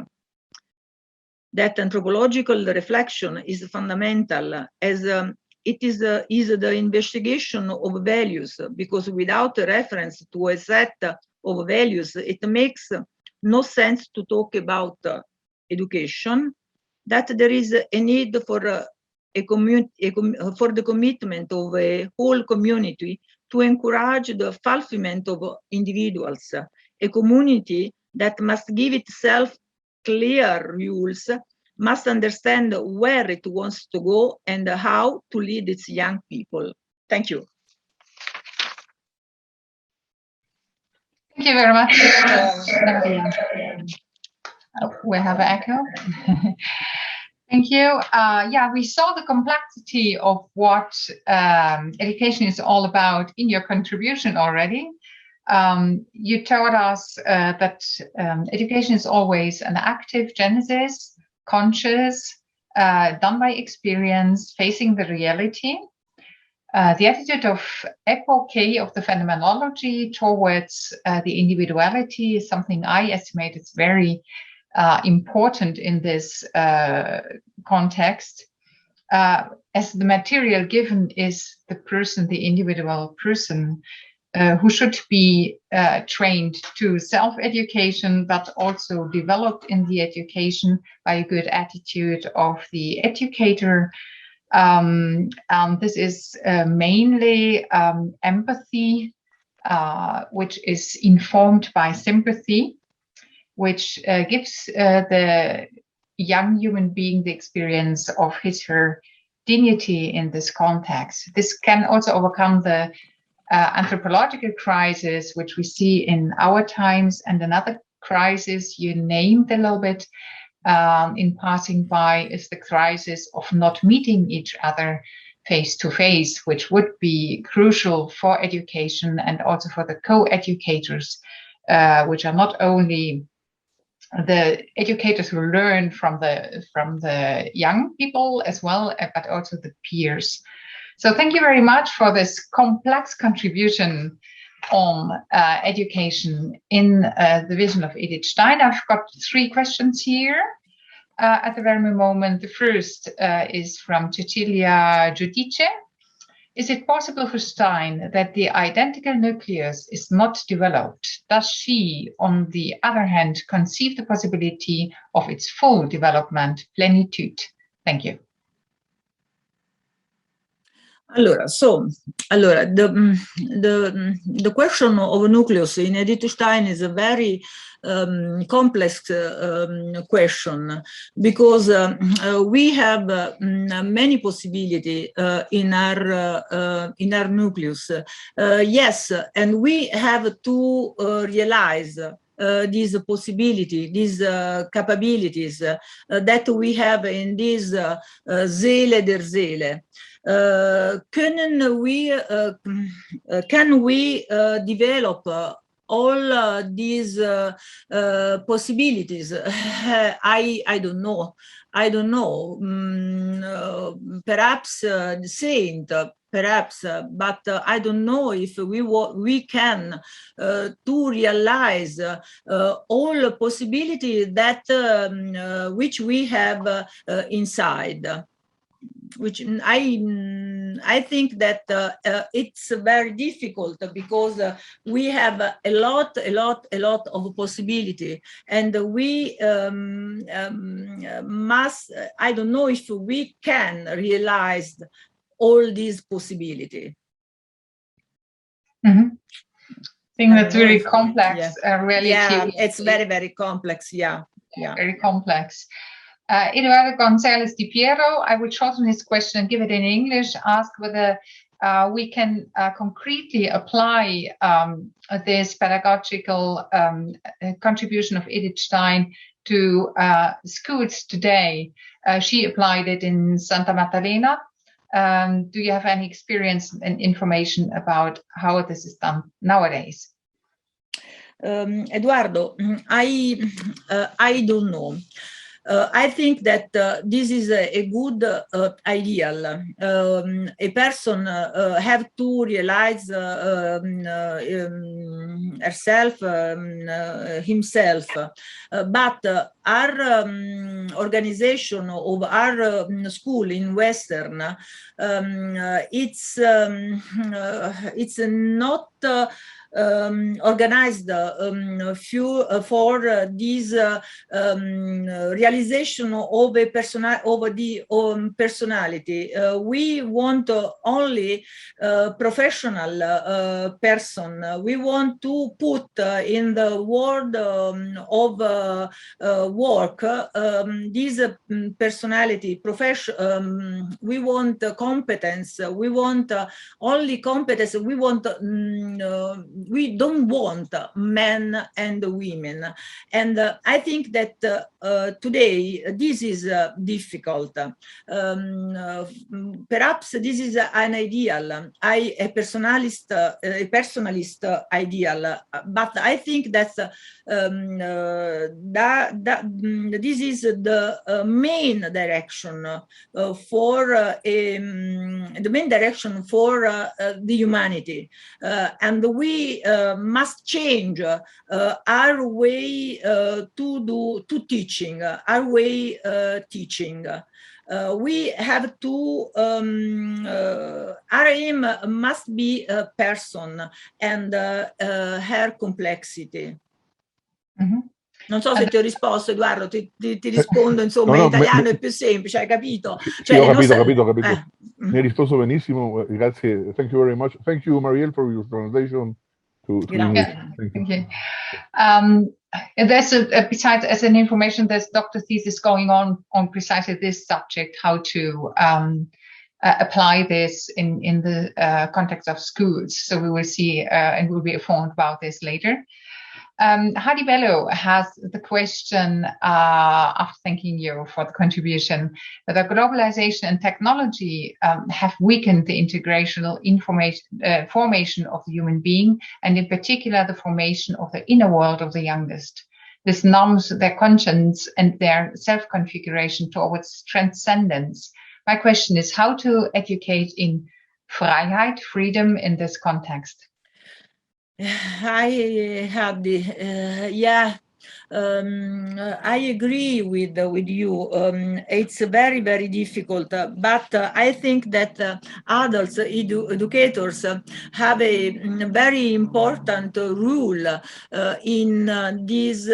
That anthropological reflection is fundamental, as it is the investigation of values, because without a reference to a set of values, it makes no sense to talk about education. That there is a need for the commitment of a whole community to encourage the fulfillment of individuals, a community that must give itself clear rules, must understand where it wants to go and how to lead its young people. Thank you. Thank you very much. We have an echo. Thank you. Yeah, we saw the complexity of what education is all about in your contribution already. You told us that education is always an active genesis, conscious, done by experience, facing the reality. The attitude of epoche of the phenomenology towards the individuality is something I estimate is very important in this context, as the material given is the person, the individual person, who should be trained to self-education, but also developed in the education by a good attitude of the educator. This is mainly empathy, which is informed by sympathy, which gives the young human being the experience of his or her dignity in this context. This can also overcome the anthropological crisis, which we see in our times, and another crisis you named a little bit in passing by is the crisis of not meeting each other face to face, which would be crucial for education and also for the co-educators, which are not only the educators who learn from the young people as well, but also the peers. So thank you very much for this complex contribution on education in the vision of Edith Stein. I've got 3 questions here at the very moment. The first is from Cecilia Giudice. Is it possible for Stein that the identical nucleus is not developed? Does she, on the other hand, conceive the possibility of its full development, plenitude? Thank you. Allora, the question of nucleus in Edith Stein is a very complex question, because we have many possibilities in our nucleus. Yes, and we have to realize these possibilities, these capabilities that we have in this Seele der Seele. Can we develop all these possibilities? I don't know. Perhaps the saint, perhaps, but I don't know if we can to realize all possibilities that which we have inside. Which I think that it's very difficult, because we have a lot of possibility, and we must. I don't know if we can realize all these possibility. Mm-hmm. I think that's very complex reality. Yeah, it's very complex. Yeah. Very complex. Eduardo González Di Piero, I will shorten his question and give it in English, ask whether we can concretely apply this pedagogical contribution of Edith Stein to schools today. She applied it in Santa Maddalena. Do you have any experience and information about how this is done nowadays? Eduardo, I don't know. I think that this is a good ideal. A person have to realize herself, himself. But our organization of our school in Western, it's not organized for this realization of a personality. We want only professional person. We want to put in the world of work this personality, profession. We want competence. We want only competence. We want. We don't want men and women. And I think that today this is difficult. Perhaps this is an ideal, a personalist ideal, but I think that this is the main direction for the humanity, and we must change our way to teaching, our way teaching. We have to, our aim must be a person and her complexity. Mm-hmm. Non so se ti ho risposto, Edoardo, ti rispondo, insomma, in italiano è più semplice, hai capito? Cioè, ho capito. Mi hai risposto benissimo, grazie. Thank you very much. Thank you, Mariéle, for your translation to English. Thank you. There's besides, as an information, there's doctor thesis going on precisely this subject, how to apply this in the context of schools. So we will see and we'll be informed about this later. Hadi Bello has the question, after thanking you for the contribution, that globalization and technology have weakened the integrational formation of the human being, and in particular the formation of the inner world of the youngest. This numbs their conscience and their self-configuration towards transcendence. My question is how to educate in Freiheit, freedom in this context? I agree with you. It's very, very difficult, but I think that adults, educators, have a very important role in this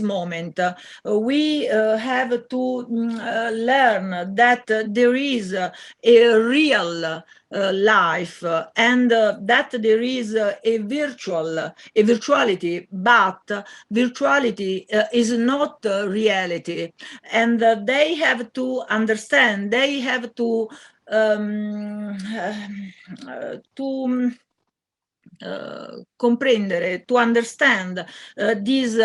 moment. We have to learn that there is a real life, and that there is a virtuality, but virtuality is not reality, and they have to understand, they have to comprendere, to understand this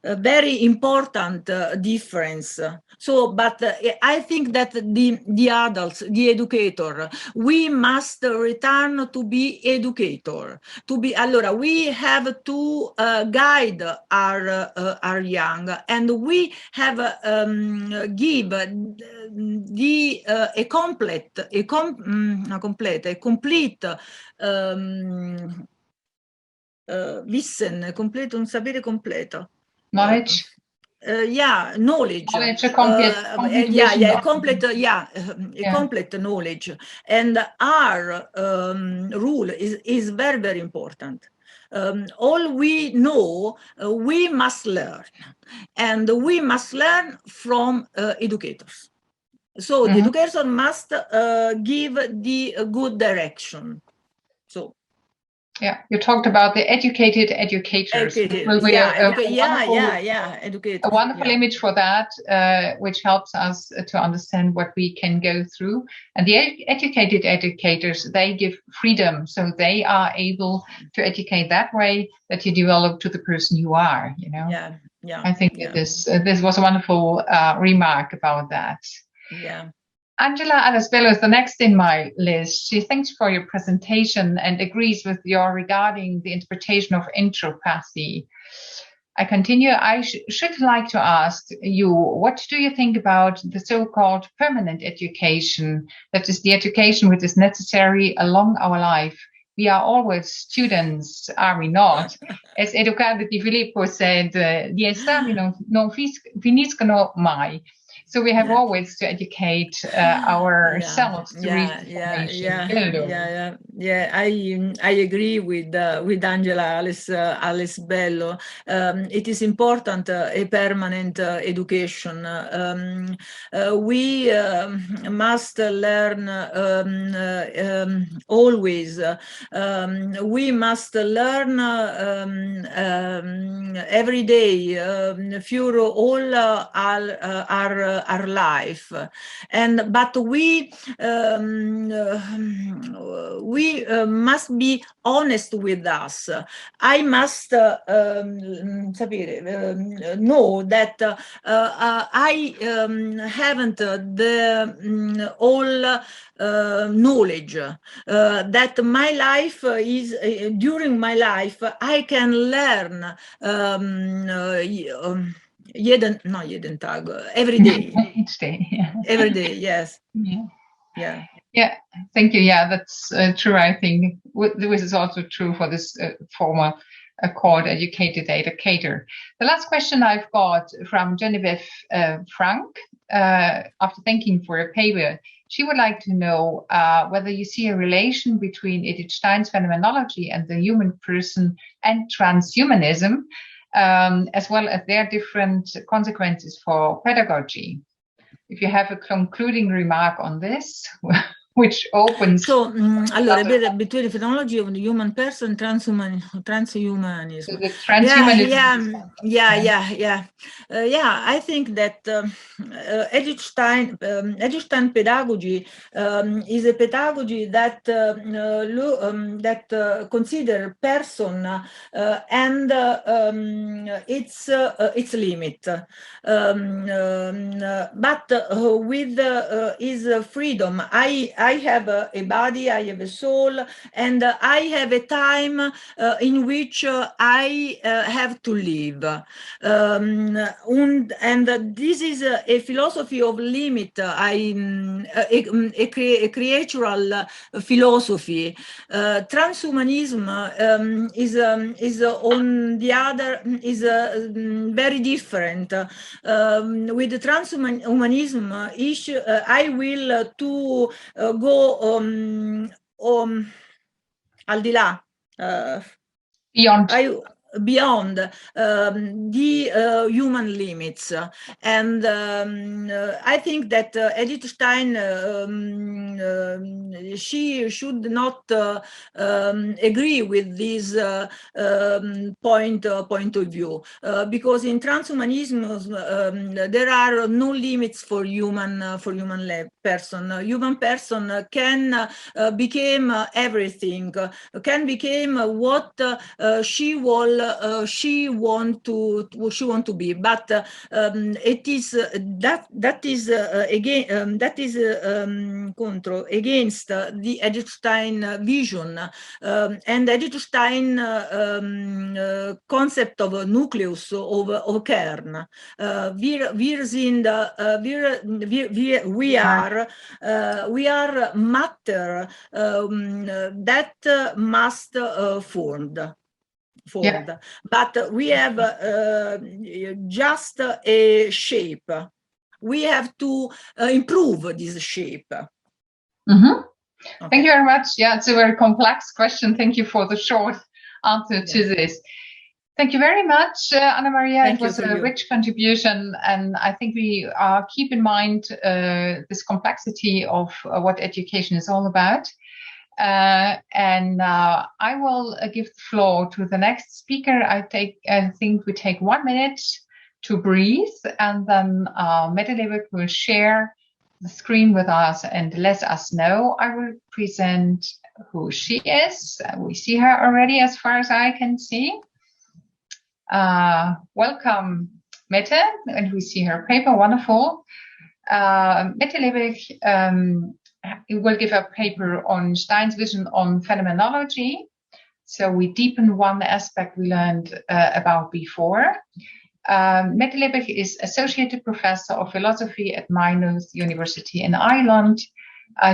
very important difference. So, but I think that the adults, the educator, we must return to be educator. Allora, we have to guide our young, and we have give a complete wissen, completo, un sapere completo. Knowledge. Knowledge. Complete knowledge. And our rule is very, very important. All we know, we must learn, and we must learn from educators. So the educator must give the good direction. So. Yeah, you talked about the educated educators. Educated, Will be educated. A wonderful image for that, which helps us to understand what we can go through. And the educated educators, they give freedom, so they are able to educate that way that you develop to the person you are. You know. Yeah. I think this was a wonderful remark about that. Yeah. Angela Arasbello is the next in my list. She thanks for your presentation and agrees with your regarding the interpretation of entropathy. I continue. I should like to ask you, what do you think about the so-called permanent education? That is the education which is necessary along our life. We are always students, are we not? As Educado di Filippo said, gli esami non finiscono mai. So we have always to educate ourselves to reach information. I agree with Angela Alice Bello. It is important a permanent education. We must learn always. We must learn every day for all our life, but we must be honest with us. I must know that I haven't the all knowledge, that my life is during my life I can learn jeden Tag, every day. Each day. Yeah. Every day, yes. Yeah. Thank you. Yeah, that's true. I think this is also true for this former called educated educator. The last question I've got from Genevieve Frank, after thanking for a paper, she would like to know whether you see a relation between Edith Stein's phenomenology and the human person and transhumanism, as well as their different consequences for pedagogy. If you have a concluding remark on this, which opens. So, between the phenomenology of the human person, transhumanism. So the transhumanism. I think that Edith Stein pedagogy is a pedagogy that consider person and its limit, but with his freedom. I have a body, I have a soul, and I have a time in which I have to live. And this is a philosophy of limit, a creatural philosophy. Transhumanism is on the other, is very different. With the transhumanism issue, I will to go al di là, beyond the human limits. And I think that Edith Stein, she should not agree with this point of view, because in transhumanism there are no limits for human person. Human person can become everything, can become what she want to be, but it is that is again that is against the Edith Stein vision and Edith Stein concept of a nucleus of kern. We are matter that must formed. Yeah. But we have just a shape. We have to improve this shape. Mm-hmm. Okay. Thank you very much. Yeah, it's a very complex question. Thank you for the short answer to this. Thank you very much, Anna Maria. It was a rich contribution, and I think we keep in mind this complexity of what education is all about. and I will give the floor to the next speaker. I think we take 1 minute to breathe, and then Mette Lebech will share the screen with us and let us know. I will present who she is. We see her already as far as I can see. Welcome, Mette, and we see her paper. Wonderful. Mette Lebech will give a paper on Stein's vision on phenomenology. So we deepen one aspect we learned about before. Mette Lebech is Associate Professor of Philosophy at Maynooth University in Ireland.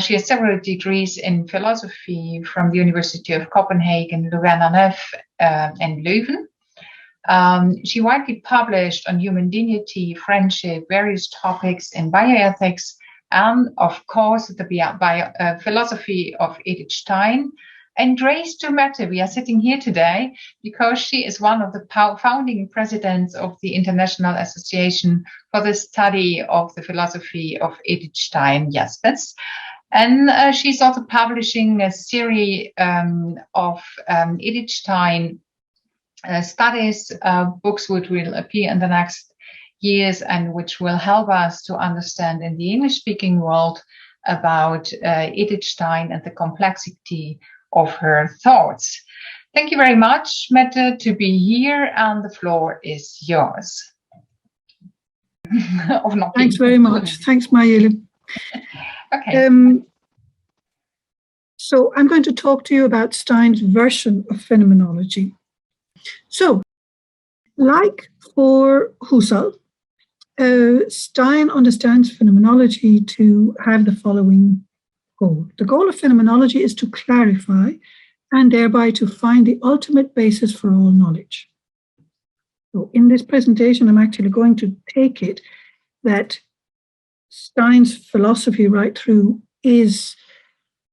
She has several degrees in philosophy from the University of Copenhagen, Louvain-la-Neuve, and Leuven. She widely published on human dignity, friendship, various topics in bioethics, and of course the philosophy of Edith Stein. And raised to Mette, we are sitting here today because she is one of the founding presidents of the International Association for the Study of the Philosophy of Edith Stein, Jaspers. And she's also publishing a series of Edith Stein studies, books which will appear in the next years and which will help us to understand in the English-speaking world about Edith Stein and the complexity of her thoughts. Thank you very much, Mette, to be here, and the floor is yours. Thanks very much. Thanks, Mariéle. Okay. So I'm going to talk to you about Stein's version of phenomenology. So, like for Husserl, Stein understands phenomenology to have the following goal. The goal of phenomenology is to clarify and thereby to find the ultimate basis for all knowledge. So in this presentation, I'm actually going to take it that Stein's philosophy right through is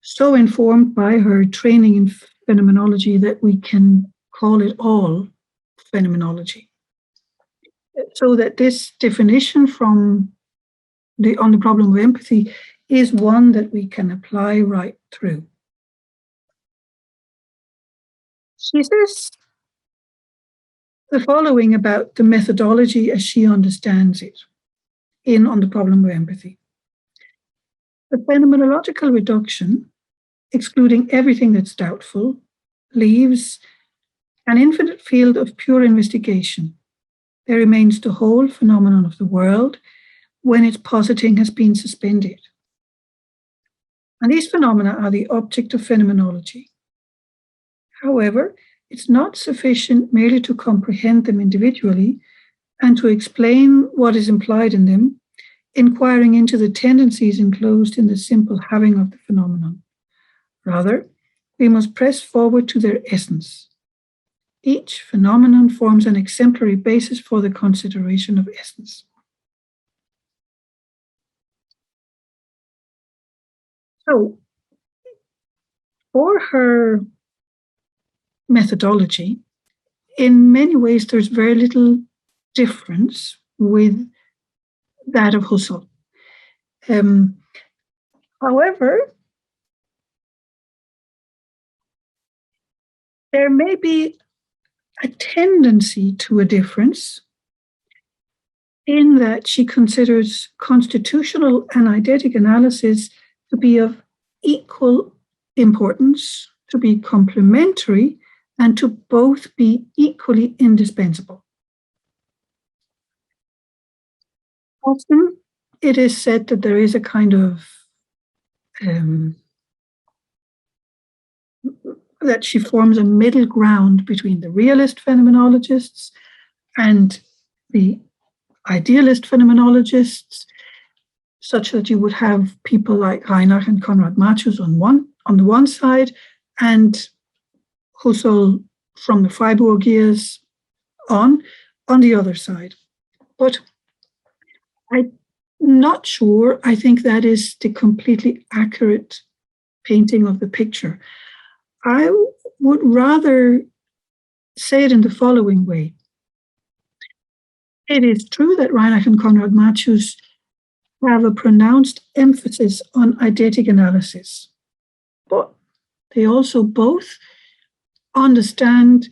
so informed by her training in phenomenology that we can call it all phenomenology. So that this definition on the problem of empathy is one that we can apply right through. She says the following about the methodology as she understands it on the problem of empathy. The phenomenological reduction, excluding everything that's doubtful, leaves an infinite field of pure investigation. There remains the whole phenomenon of the world when its positing has been suspended. And these phenomena are the object of phenomenology. However, it's not sufficient merely to comprehend them individually and to explain what is implied in them, inquiring into the tendencies enclosed in the simple having of the phenomenon. Rather, we must press forward to their essence. Each phenomenon forms an exemplary basis for the consideration of essence. So, for her methodology, in many ways, there's very little difference with that of Husserl. However, there may be a tendency to a difference in that she considers constitutional and eidetic analysis to be of equal importance, to be complementary, and to both be equally indispensable. Often it is said that there is a kind of that she forms a middle ground between the realist phenomenologists and the idealist phenomenologists, such that you would have people like Reinach and Konrad Martius on the one side, and Husserl from the Freiburg years on the other side. But I'm not sure. I think that is the completely accurate painting of the picture. I would rather say it in the following way. It is true that Reinach and Konrad Martius have a pronounced emphasis on eidetic analysis. But they also both understand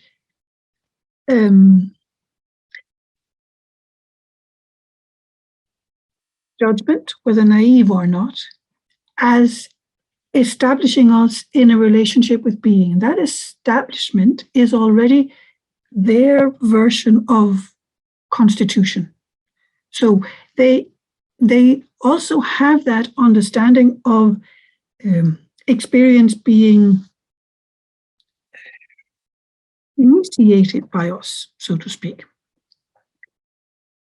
judgment, whether naive or not, as establishing us in a relationship with being. And that establishment is already their version of constitution. So they also have that understanding of experience being initiated by us, so to speak.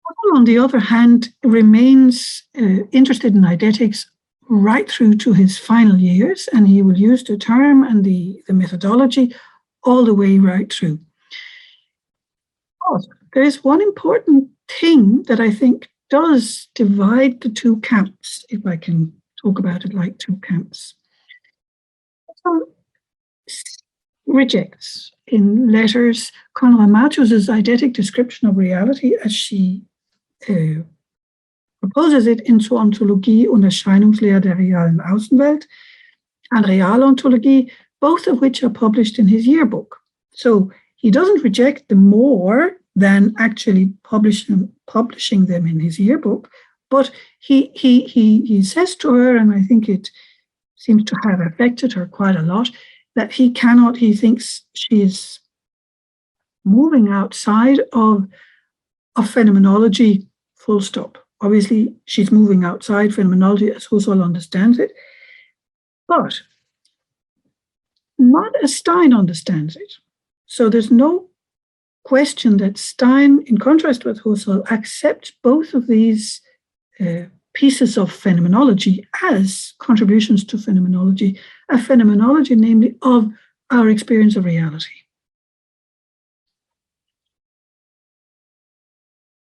Paul, on the other hand, remains interested in eidetics right through to his final years, and he will use the term and the methodology all the way right through. But there is one important thing that I think does divide the two camps, if I can talk about it like two camps. So, rejects in letters Konrad Matthäus's eidetic description of reality as she proposes it in zur Ontologie und Erscheinungslehre der realen Außenwelt and Realontologie, both of which are published in his yearbook. So he doesn't reject them more than actually publishing them in his yearbook, but he says to her, and I think it seems to have affected her quite a lot, that he thinks she is moving outside of phenomenology, full stop. Obviously, she's moving outside phenomenology as Husserl understands it, but not as Stein understands it. So there's no question that Stein, in contrast with Husserl, accepts both of these pieces of phenomenology as contributions to phenomenology, a phenomenology, namely, of our experience of reality.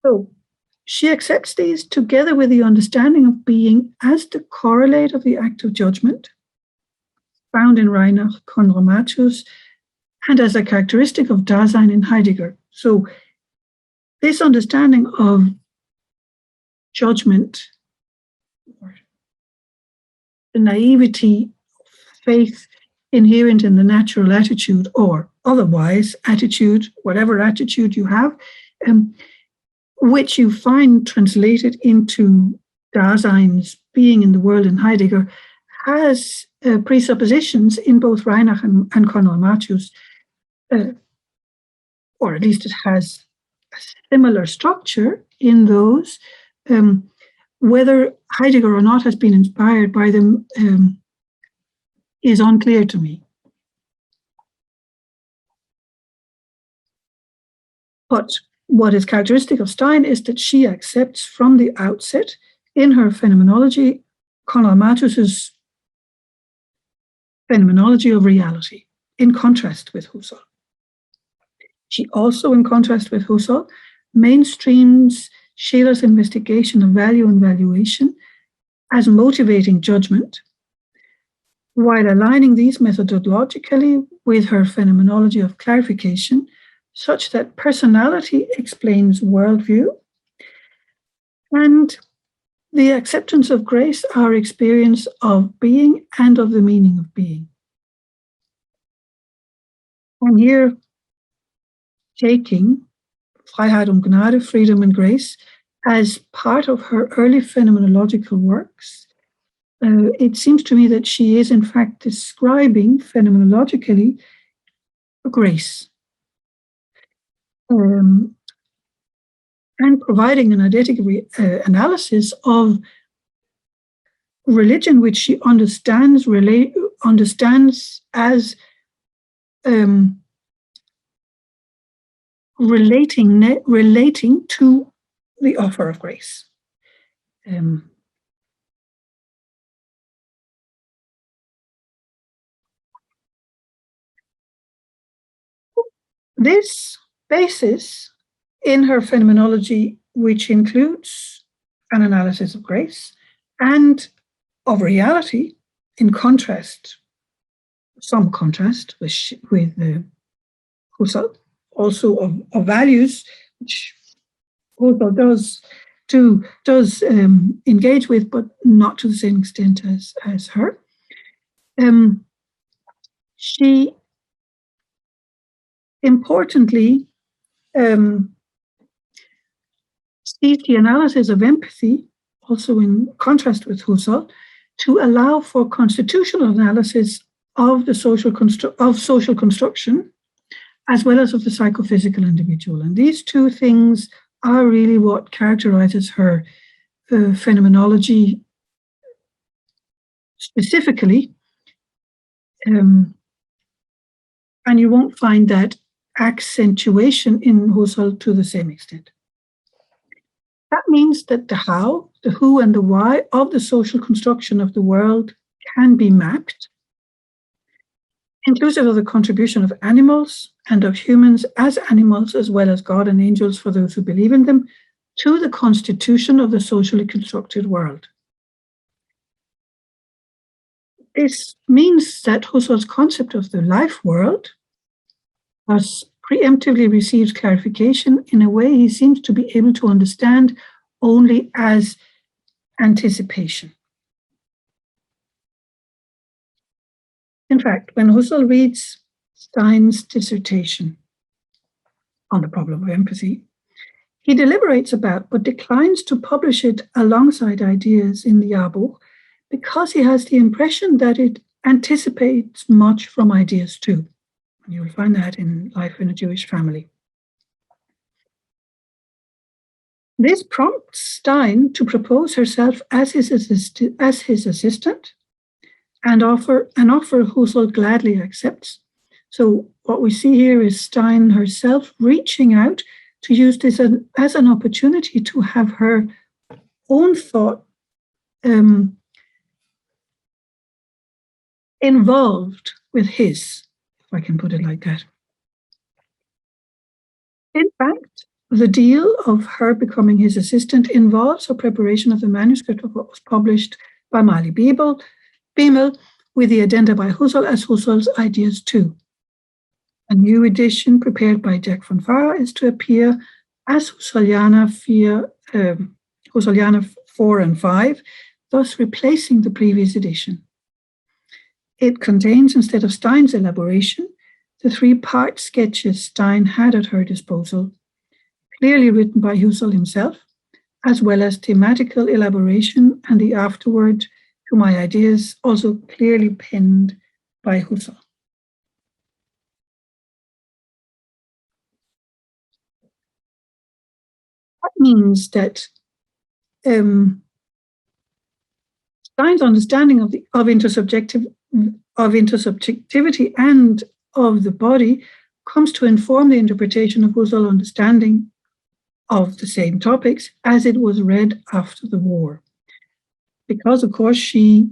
So she accepts these together with the understanding of being as the correlate of the act of judgment, found in Reinach, Konrad Matthäus, and as a characteristic of Dasein in Heidegger. So this understanding of judgment, or the naivety, faith inherent in the natural attitude, or otherwise attitude, whatever attitude you have, which you find translated into Dasein's being in the world in Heidegger, has presuppositions in both Reinach and Konrad Matthäus, or at least it has a similar structure in those. Whether Heidegger or not has been inspired by them is unclear to me. But what is characteristic of Stein is that she accepts from the outset in her phenomenology Konrad Matthäus's phenomenology of reality, in contrast with Husserl. She also, in contrast with Husserl, mainstreams Scheler's investigation of value and valuation as motivating judgment, while aligning these methodologically with her phenomenology of clarification, such that personality explains worldview, and the acceptance of grace, our experience of being and of the meaning of being. And here, taking Freiheit und Gnade, freedom and grace, as part of her early phenomenological works, it seems to me that she is in fact describing phenomenologically grace. And providing an eidetic analysis of religion, which she understands as relating to the offer of grace. This basis in her phenomenology, which includes an analysis of grace and of reality, in contrast, some contrast with Husserl, also of values, which Husserl does engage with, but not to the same extent as her. she importantly sees the analysis of empathy, also in contrast with Husserl, to allow for constitutional analysis of the social construction, as well as of the psychophysical individual. And these two things are really what characterizes her phenomenology specifically. And you won't find that accentuation in Husserl to the same extent. That means that the how, the who, and the why of the social construction of the world can be mapped, inclusive of the contribution of animals and of humans as animals, as well as God and angels for those who believe in them, to the constitution of the socially constructed world. This means that Husserl's concept of the life world thus preemptively receives clarification in a way he seems to be able to understand only as anticipation. In fact, when Husserl reads Stein's dissertation on the problem of empathy, he deliberates about but declines to publish it alongside ideas in the Jahrbuch because he has the impression that it anticipates much from ideas too. And you'll find that in Life in a Jewish Family. This prompts Stein to propose herself as his assistant, and offer Husserl gladly accepts. So what we see here is Stein herself reaching out to use this as an opportunity to have her own thought involved with his, if I can put it like that. In fact, the deal of her becoming his assistant involves a preparation of the manuscript of what was published by Mariéle Bemel, with the addenda by Husserl as Husserl's ideas too. A new edition prepared by Jack von Farah is to appear as Husserliana 4 and 5, thus replacing the previous edition. It contains, instead of Stein's elaboration, the 3-part sketches Stein had at her disposal, clearly written by Husserl himself, as well as thematical elaboration and the afterword to my ideas, also clearly penned by Husserl. That means that Stein's understanding of intersubjectivity and of the body comes to inform the interpretation of Husserl's understanding of the same topics as it was read after the war. Because, of course, she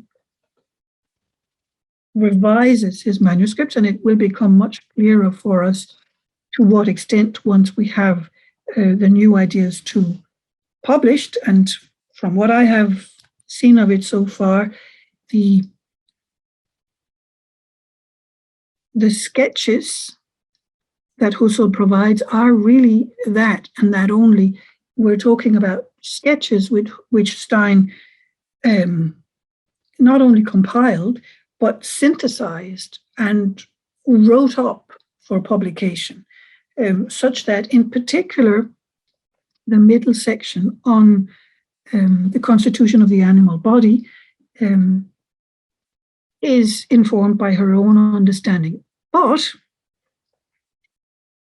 revises his manuscripts, and it will become much clearer for us to what extent, once we have the new ideas too published, and from what I have seen of it so far, the sketches that Husserl provides are really that and that only. We're talking about sketches which Stein not only compiled, but synthesized and wrote up for publication, such that in particular, the middle section on the constitution of the animal body is informed by her own understanding, but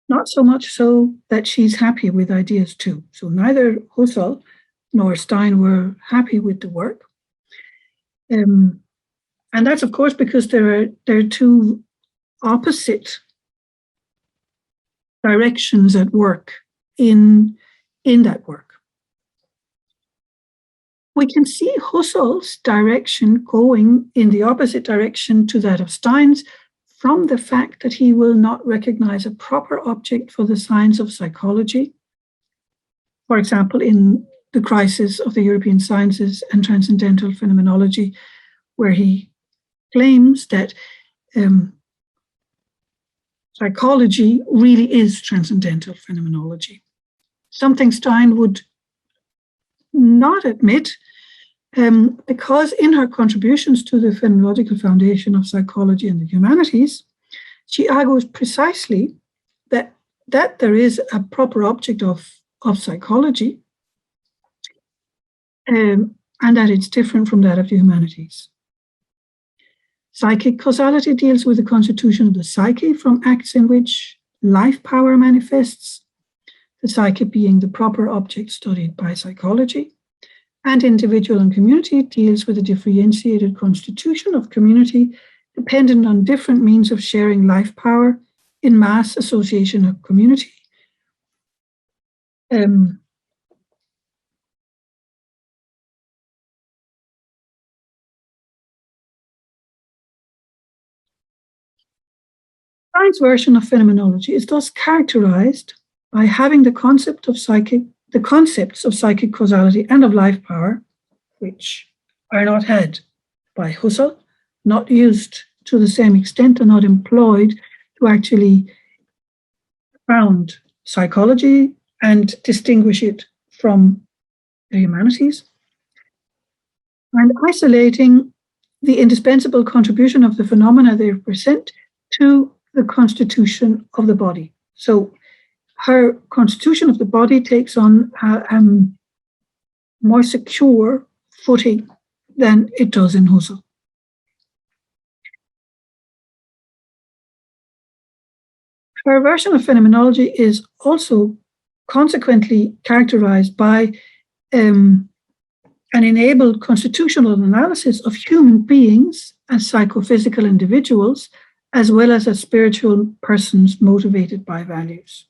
not so much so that she's happy with ideas too. So neither Husserl nor Stein were happy with the work. And that's, of course, because there are two opposite directions at work in that work. We can see Husserl's direction going in the opposite direction to that of Stein's from the fact that he will not recognize a proper object for the science of psychology. For example, in The Crisis of the European Sciences and Transcendental Phenomenology, where he claims that psychology really is transcendental phenomenology. Something Stein would not admit, because in her contributions to the phenomenological foundation of psychology and the humanities, she argues precisely that there is a proper object of psychology, and that it's different from that of the humanities. Psychic causality deals with the constitution of the psyche from acts in which life power manifests, the psyche being the proper object studied by psychology, and individual and community deals with the differentiated constitution of community dependent on different means of sharing life power in mass association of community. Stein's version of phenomenology is thus characterized by having the concepts of psychic causality and of life power, which are not had by Husserl, not used to the same extent, and not employed to actually found psychology and distinguish it from the humanities, and isolating the indispensable contribution of the phenomena they represent to the constitution of the body. So her constitution of the body takes on a more secure footing than it does in Husserl. Her version of phenomenology is also consequently characterized by an enabled constitutional analysis of human beings as psychophysical individuals, as well as spiritual persons motivated by values.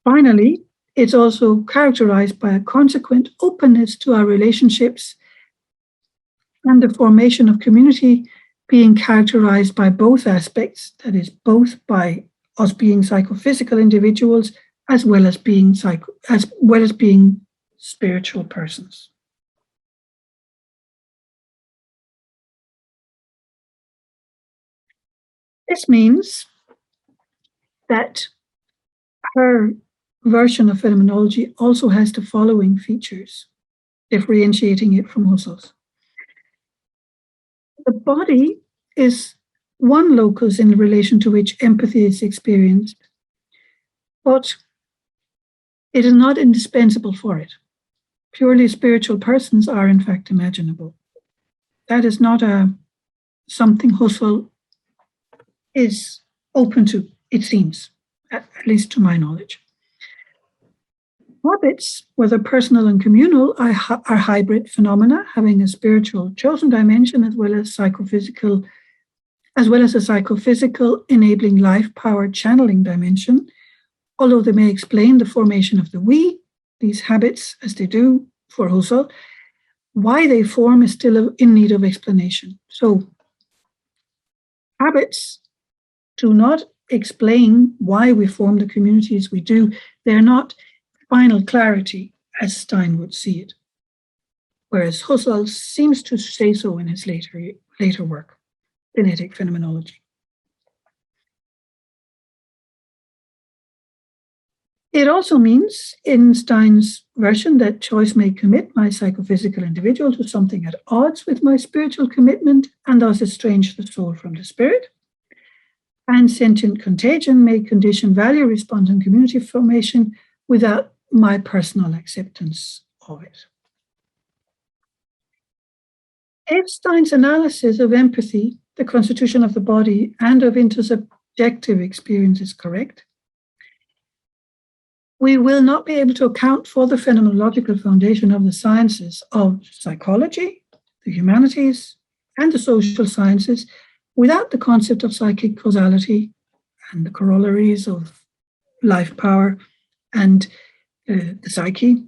Finally, it's also characterized by a consequent openness to our relationships and the formation of community being characterized by both aspects, that is, both by us being psychophysical individuals as well as being spiritual persons. This means that her version of phenomenology also has the following features, differentiating it from Husserl's. The body is one locus in relation to which empathy is experienced, but it is not indispensable for it. Purely spiritual persons are in fact imaginable. That is not something Husserl is open to, it seems, at least to my knowledge. Habits, whether personal and communal, are hybrid phenomena, having a spiritual chosen dimension as well as a psychophysical enabling life power channeling dimension. Although they may explain the formation of the we, these habits, as they do for Husserl, why they form is still in need of explanation. So, habits do not explain why we form the communities we do. They're not final clarity, as Stein would see it, whereas Husserl seems to say so in his later work, Genetic Phenomenology. It also means, in Stein's version, that choice may commit my psychophysical individual to something at odds with my spiritual commitment, and thus estrange the soul from the spirit. And sentient contagion may condition value response and community formation without my personal acceptance of it. If Stein's analysis of empathy, the constitution of the body, and of intersubjective experience is correct, we will not be able to account for the phenomenological foundation of the sciences of psychology, the humanities, and the social sciences without the concept of psychic causality and the corollaries of life power and the psyche,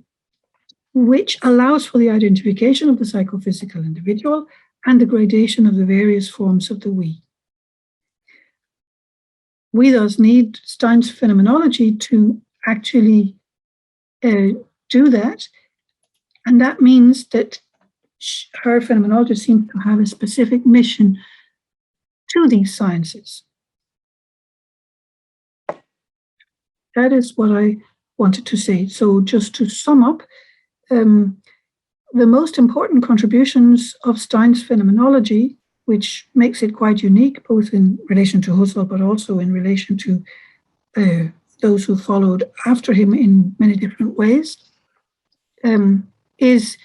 which allows for the identification of the psychophysical individual and the gradation of the various forms of the we. We thus need Stein's phenomenology to actually do that, and that means that her phenomenology seems to have a specific mission to these sciences. That is what I wanted to say. So just to sum up, the most important contributions of Stein's phenomenology which makes it quite unique, both in relation to Husserl, but also in relation to those who followed after him in many different ways, is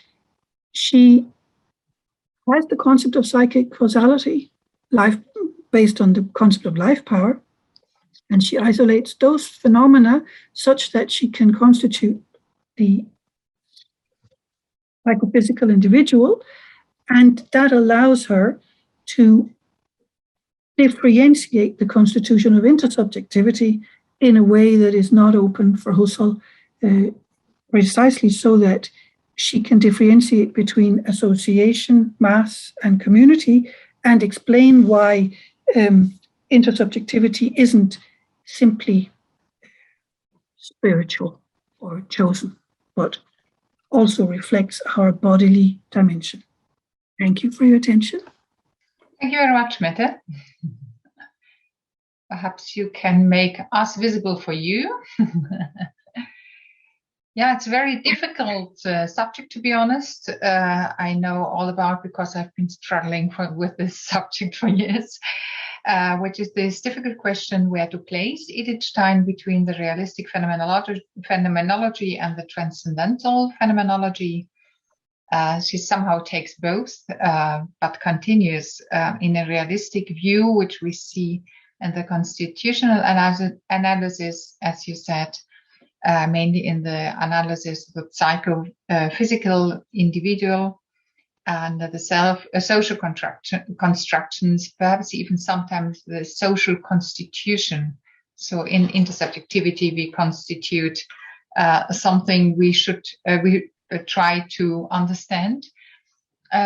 she has the concept of psychic causality, life based on the concept of life power, and she isolates those phenomena such that she can constitute the psychophysical individual, and that allows her to differentiate the constitution of intersubjectivity in a way that is not open for Husserl, precisely so that she can differentiate between association, mass, and community, and explain why intersubjectivity isn't simply spiritual or chosen, but also reflects our bodily dimension. Thank you for your attention. Thank you very much, Mette. Perhaps you can make us visible for you. Yeah, it's a very difficult subject, to be honest. I know all about, because I've been struggling with this subject for years, which is this difficult question where to place Edith Stein between the realistic phenomenology and the transcendental phenomenology. She somehow takes both, but continues in a realistic view, which we see in the constitutional analysis, as you said, mainly in the analysis of the psychophysical individual and the social constructions, perhaps even sometimes the social constitution. So in intersubjectivity, we constitute something we should try to understand,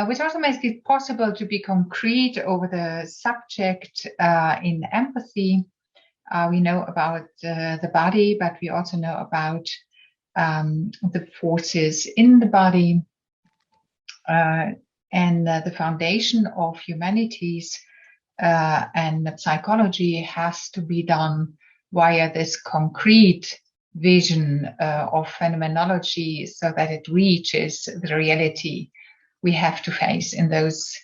which also makes it possible to be concrete over the subject in empathy. We know about the body, but we also know about the forces in the body, and the foundation of humanities and psychology has to be done via this concrete vision of phenomenology, so that it reaches the reality we have to face in those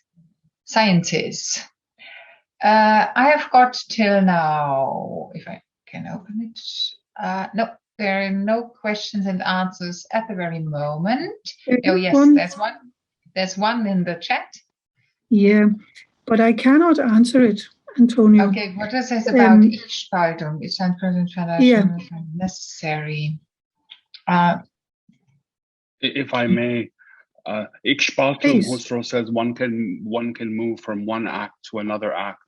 sciences. I have got till now, if I can open it. No, there are no questions and answers at the very moment. Oh yes, there's one. There's one in the chat. Yeah, but I cannot answer it, Antonio. Okay, what does it say about Ich-Spaltung? Is necessary? If I may, Ich-Spaltung, Husserl says one can move from one act to another act.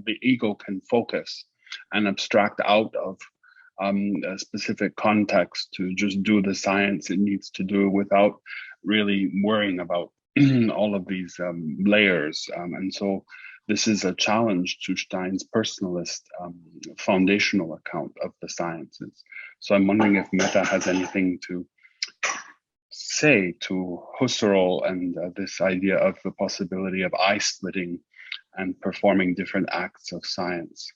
The ego can focus and abstract out of a specific context to just do the science it needs to do without really worrying about all of these layers. And so this is a challenge to Stein's personalist foundational account of the sciences. So I'm wondering if Mette has anything to say to Husserl and this idea of the possibility of eye splitting and performing different acts of science.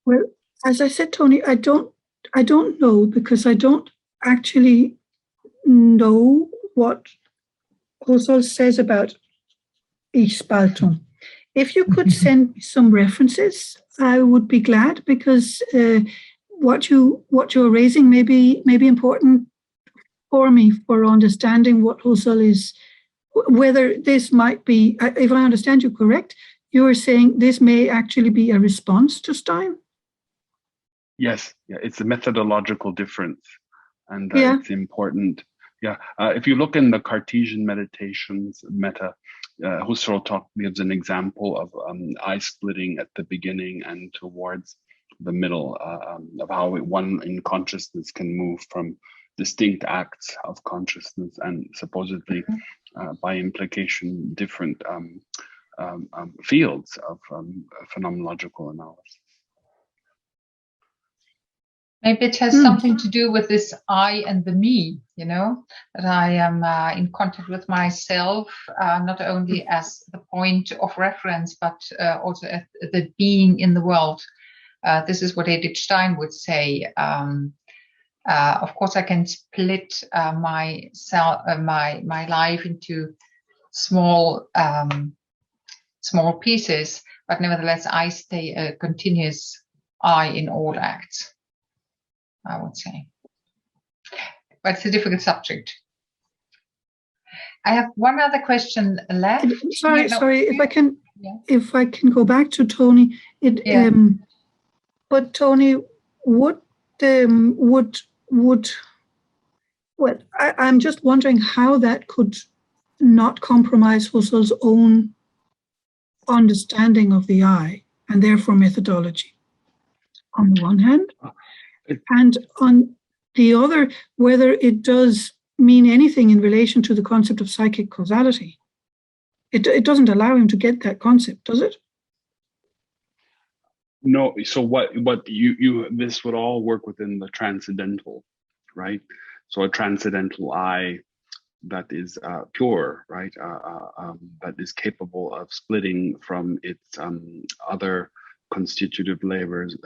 Well, as I said, Tony, I don't know, because I don't actually know what Husserl says about Ich-Spaltung. If you could send me some references, I would be glad, because what you're raising may be important for me for understanding what Husserl is. Whether this might be, if I understand you correct, you are saying this may actually be a response to Stein? Yes, yeah, it's a methodological difference, and it's important. Yeah, if you look in the Cartesian meditations, Mette, Husserl gives an example of eye splitting at the beginning and towards the middle, of how one in consciousness can move from distinct acts of consciousness and supposedly by implication different fields of phenomenological analysis. Maybe it has something to do with this I and the me, that I am in contact with myself, not only as the point of reference, but also as the being in the world. This is what Edith Stein would say. Of course, I can split my life into small pieces, but nevertheless I stay a continuous I in all acts, I would say. But it's a difficult subject. I have one other question left. Sorry, if I can go back to Tony. But Tony, I'm just wondering how that could not compromise Husserl's own understanding of the I and therefore methodology on the one hand, and on the other, whether it does mean anything in relation to the concept of psychic causality. It doesn't allow him to get that concept, does it? No. So what you this would all work within the transcendental, right? So a transcendental I that is pure, right? That is capable of splitting from its other constitutive layers,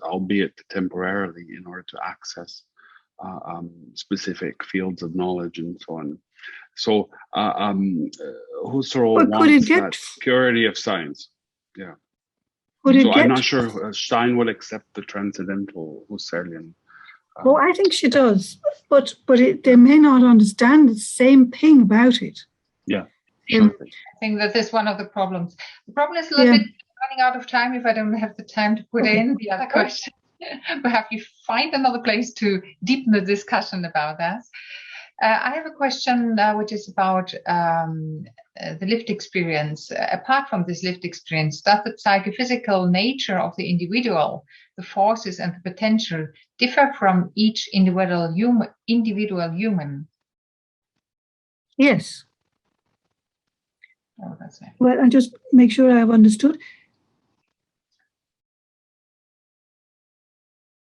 albeit temporarily, in order to access specific fields of knowledge and so on. So Husserl wants that purity of science. Yeah. I'm not sure Stein will accept the transcendental Husserlian. Well, I think she does, but they may not understand the same thing about it. Yeah, sure. I think that is one of the problems. The problem is a little bit running out of time if I don't have the time to put in the other question. Perhaps you find another place to deepen the discussion about that. I have a question which is about the lived experience. Apart from this lived experience, does the psychophysical nature of the individual, the forces and the potential, differ from each individual human? Yes. Oh, that's it. Well, I just make sure I have understood.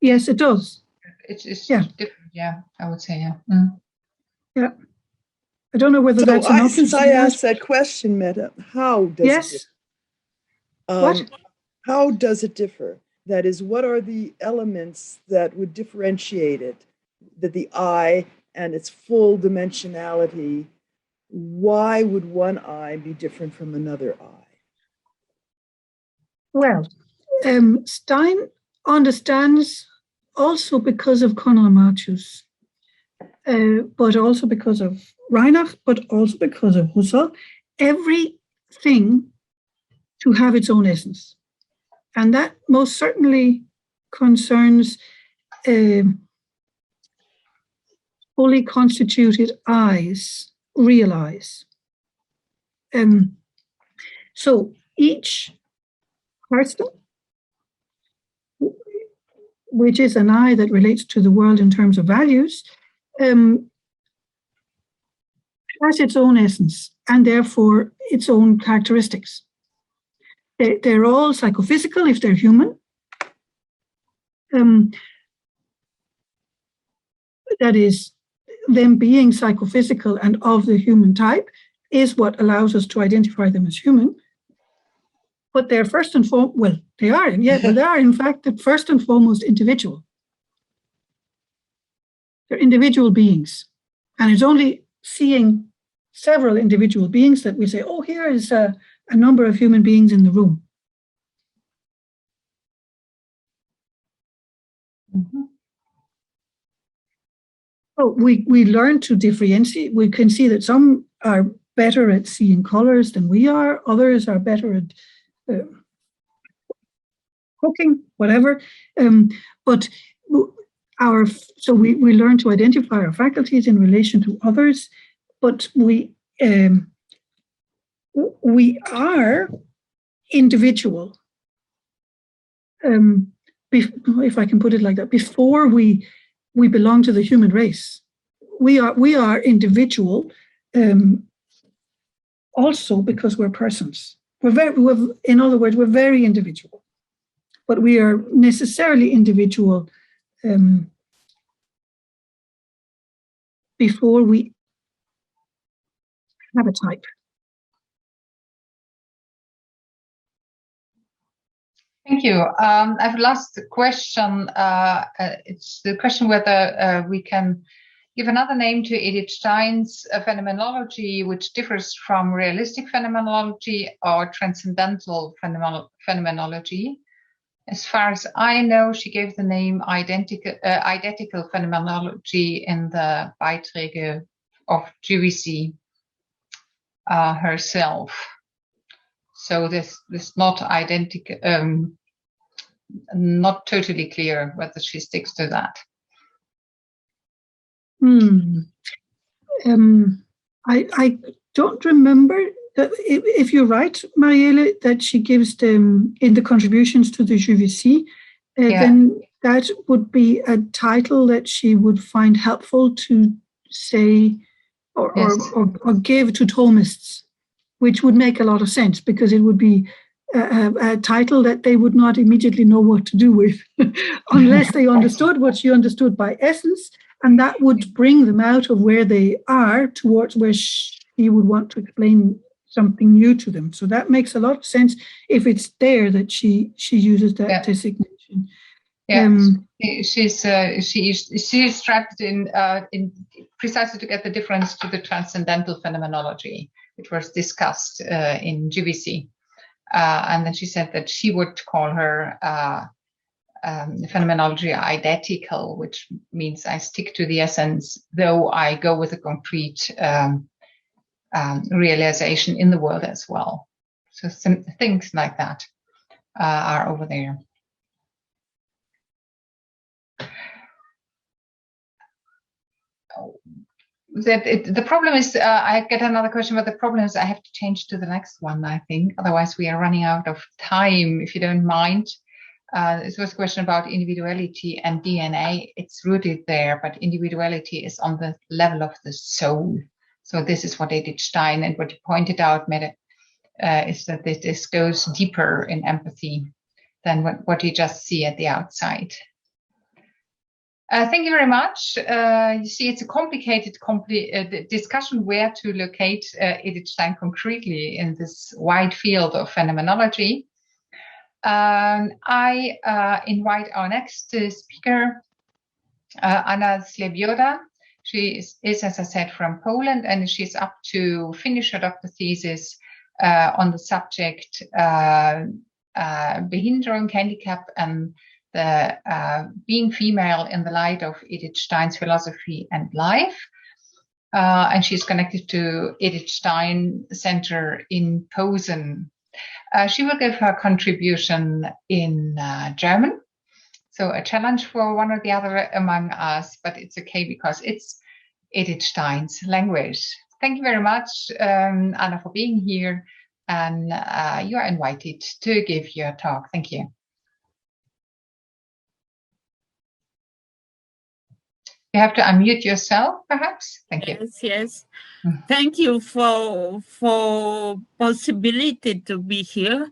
Yes, it does. It's different, yeah, I would say, yeah. Mm. Yeah. I don't know whether that's an option. Since I asked that question, Mette, how does it differ? What? How does it differ? That is, what are the elements that would differentiate it, that the I and its full dimensionality, why would one I be different from another I? Well, Stein understands also because of Conrad Martius, but also because of Reinach, but also because of Husserl, everything to have its own essence. And that most certainly concerns fully constituted I's, real I's. So each person, which is an I that relates to the world in terms of values, has its own essence and therefore its own characteristics. They're all psychophysical if they're human. That is, them being psychophysical and of the human type is what allows us to identify them as human. But they're first and foremost, well, they are in fact the first and foremost individual. They're individual beings. And it's only seeing several individual beings that we say, oh, here is a number of human beings in the room. Mm-hmm. So we learn to differentiate. We can see that some are better at seeing colors than we are. Others are better at cooking, whatever. But so we learn to identify our faculties in relation to others. But we are individual. If I can put it like that, before we belong to the human race, we are individual. Also, because we're persons. In other words, we're very individual, but we are necessarily individual before we have a type. Thank you. I've lost the question. It's the question whether we can give another name to Edith Stein's phenomenology, which differs from realistic phenomenology or transcendental phenomenology. As far as I know, she gave the name identical phenomenology in the Beiträge of GVC herself. So this not identical, not totally clear whether she sticks to that. I don't remember if you're right, Mariéle, that she gives them in the contributions to the JVC, then that would be a title that she would find helpful to say or give to Thomists, which would make a lot of sense because it would be a title that they would not immediately know what to do with unless they understood what she understood by essence, and that would bring them out of where they are towards where she would want to explain something new to them. So that makes a lot of sense if it's there that she uses that designation. She's trapped in precisely to get the difference to the transcendental phenomenology, which was discussed in GVC. And then she said that she would call her phenomenology identical, which means I stick to the essence, though I go with a concrete realization in the world as well. So some things like that are over there. The problem is, I get another question, but the problem is I have to change to the next one, I think. Otherwise, we are running out of time, if you don't mind. This was a question about individuality and DNA. It's rooted there, but individuality is on the level of the soul. So this is what Edith Stein and what you pointed out, Mette, is that this goes deeper in empathy than what you just see at the outside. Thank you very much. You see, it's a complicated discussion where to locate Edith Stein concretely in this wide field of phenomenology. I invite our next speaker, Anna Slebioda. She is, as I said, from Poland, and she's up to finish her doctoral thesis on the subject Behinderung, handicap, and the being female in the light of Edith Steins philosophy and life. And she's connected to Edith Stein Center in Posen. She will give her contribution in German. So a challenge for one or the other among us, but it's okay because it's Edith Stein's language. Thank you very much, Anna, for being here. And you are invited to give your talk. Thank you. You have to unmute yourself, perhaps. Thank you. Yes. Thank you for possibility to be here.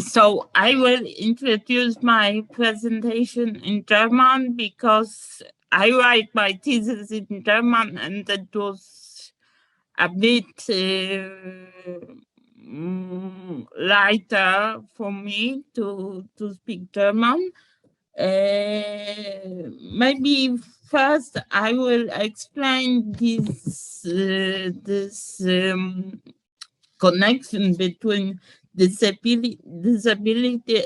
So I will introduce my presentation in German because I write my thesis in German, and it was a bit lighter for me to speak German. Maybe first I will explain this connection between disability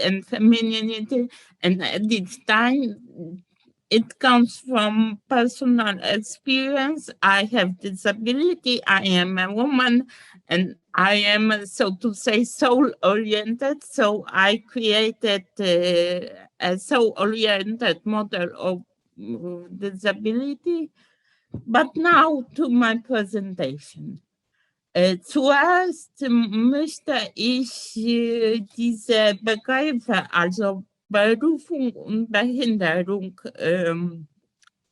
and femininity and Edith Stein. It comes from personal experience. I have disability, I am a woman, and I am, so to say, soul-oriented. So I created a soul-oriented model of disability. But now to my presentation. Zuerst möchte ich diese Begriffe, also Berufung und Behinderung,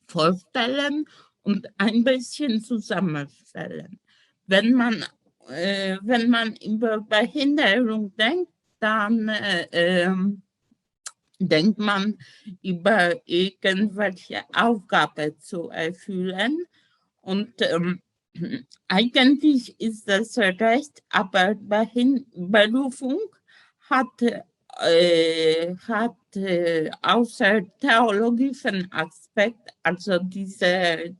vorstellen und ein bisschen zusammenstellen. Wenn man über Behinderung denkt, dann denkt man über irgendwelche Aufgabe zu erfüllen. Und eigentlich ist das recht, aber Berufung hat hat außer theologischen Aspekt, also diese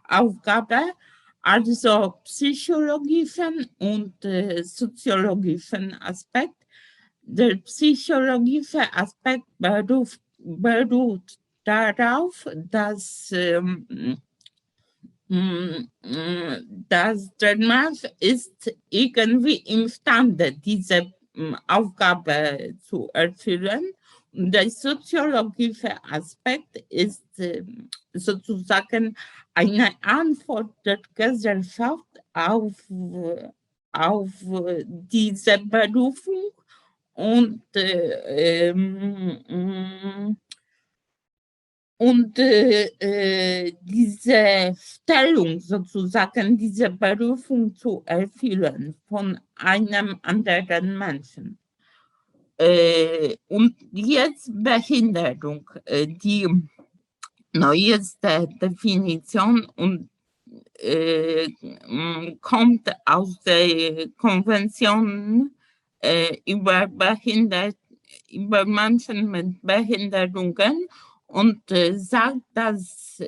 Aufgabe, also psychologischen und soziologischen Aspekt. Der psychologische Aspekt beruht darauf, dass der Mensch ist irgendwie imstande, diese Aufgabe zu erfüllen. Und der soziologische Aspekt ist sozusagen eine Antwort der Gesellschaft auf diese Berufung und diese Stellung sozusagen, diese Berufung zu erfüllen von einem anderen Menschen. Und jetzt Behinderung, die neueste Definition und kommt aus der Konvention über Menschen mit Behinderungen und sagt, dass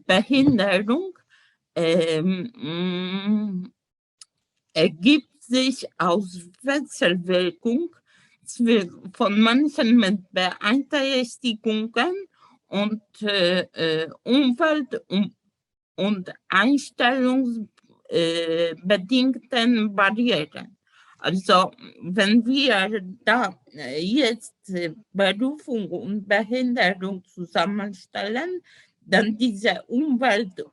Behinderung ergibt sich aus Wechselwirkung von Menschen mit Beeinträchtigungen und Umwelt- und einstellungsbedingten Barrieren. Also wenn wir da jetzt Berufung und Behinderung zusammenstellen, dann diese Umwelt-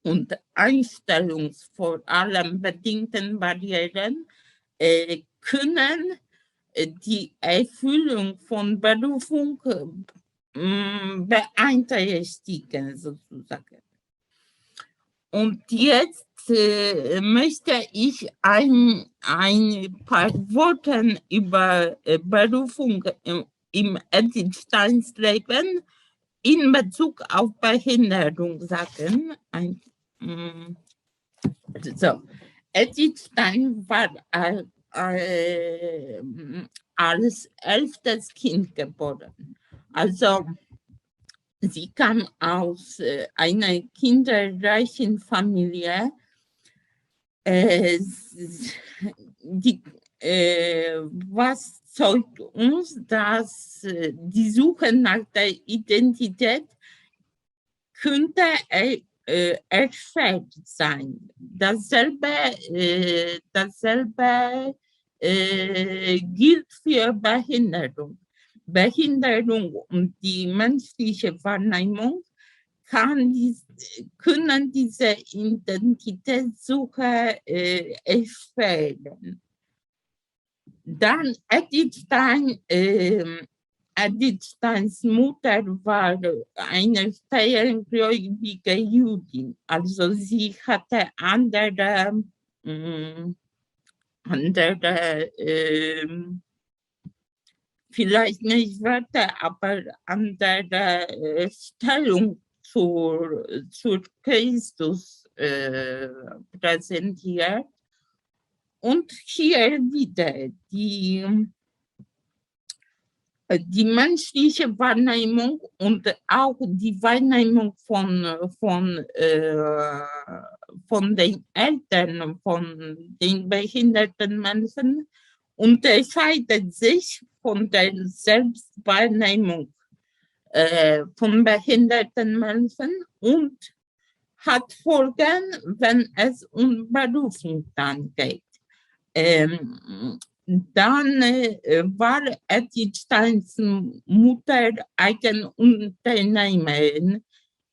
und Einstellungs vor allem bedingten Barrieren können die Erfüllung von Berufung beeinträchtigen sozusagen. Und jetzt möchte ich ein paar Worte über Berufung im Edith Steins Leben in Bezug auf Behinderung sagen. So, Edith Stein war als 11. Kind geboren. Also sie kam aus einer kinderreichen Familie. Was zeugt uns, dass die Suche nach der Identität könnte erschwert sein. Dasselbe gilt für Behinderung. Behinderung und die menschliche Wahrnehmung können diese Identitätssuche erschweren. Dann Edith Steins Mutter war eine steingläubige Jüdin, also sie hatte andere vielleicht nicht Wörter, aber andere Stellung zur Christus präsentiert. Und hier wieder die menschliche Wahrnehmung und auch die Wahrnehmung von den Eltern, von den behinderten Menschen unterscheidet sich von der Selbstwahrnehmung von behinderten Menschen und hat Folgen, wenn es um Berufung dann geht. Dann war Edith Steins Mutter Eigenunternehmerin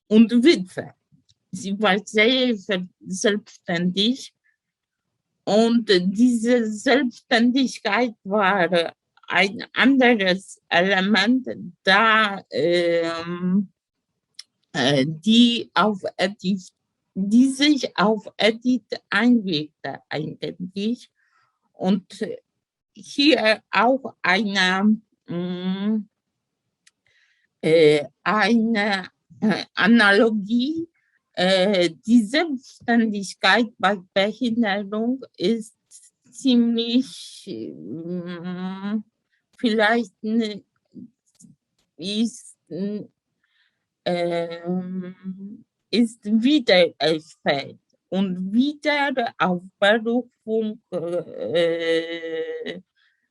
und Witwe. Sie war sehr selbstständig und diese Selbstständigkeit war ein anderes Element, da die sich auf Edith einwirkte eigentlich. Und hier auch eine Analogie. Die Selbstständigkeit bei Behinderung ist ziemlich vielleicht ist Widereffekt und wieder auf Berufung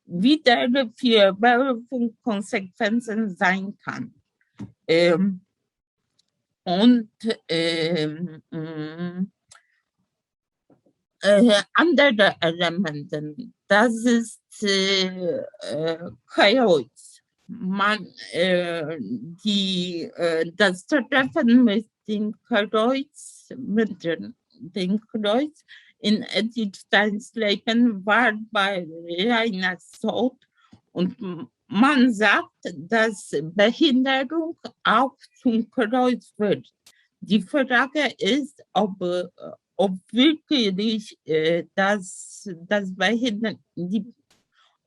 wieder für Berufung Konsequenzen sein kann. Andere Elemente, das ist Kreuz. Das Treffen mit dem Kreuz, in Edith Steins Leben war bei reiner Tod und man sagt, dass Behinderung auch zum Kreuz wird. Die Frage ist, ob wirklich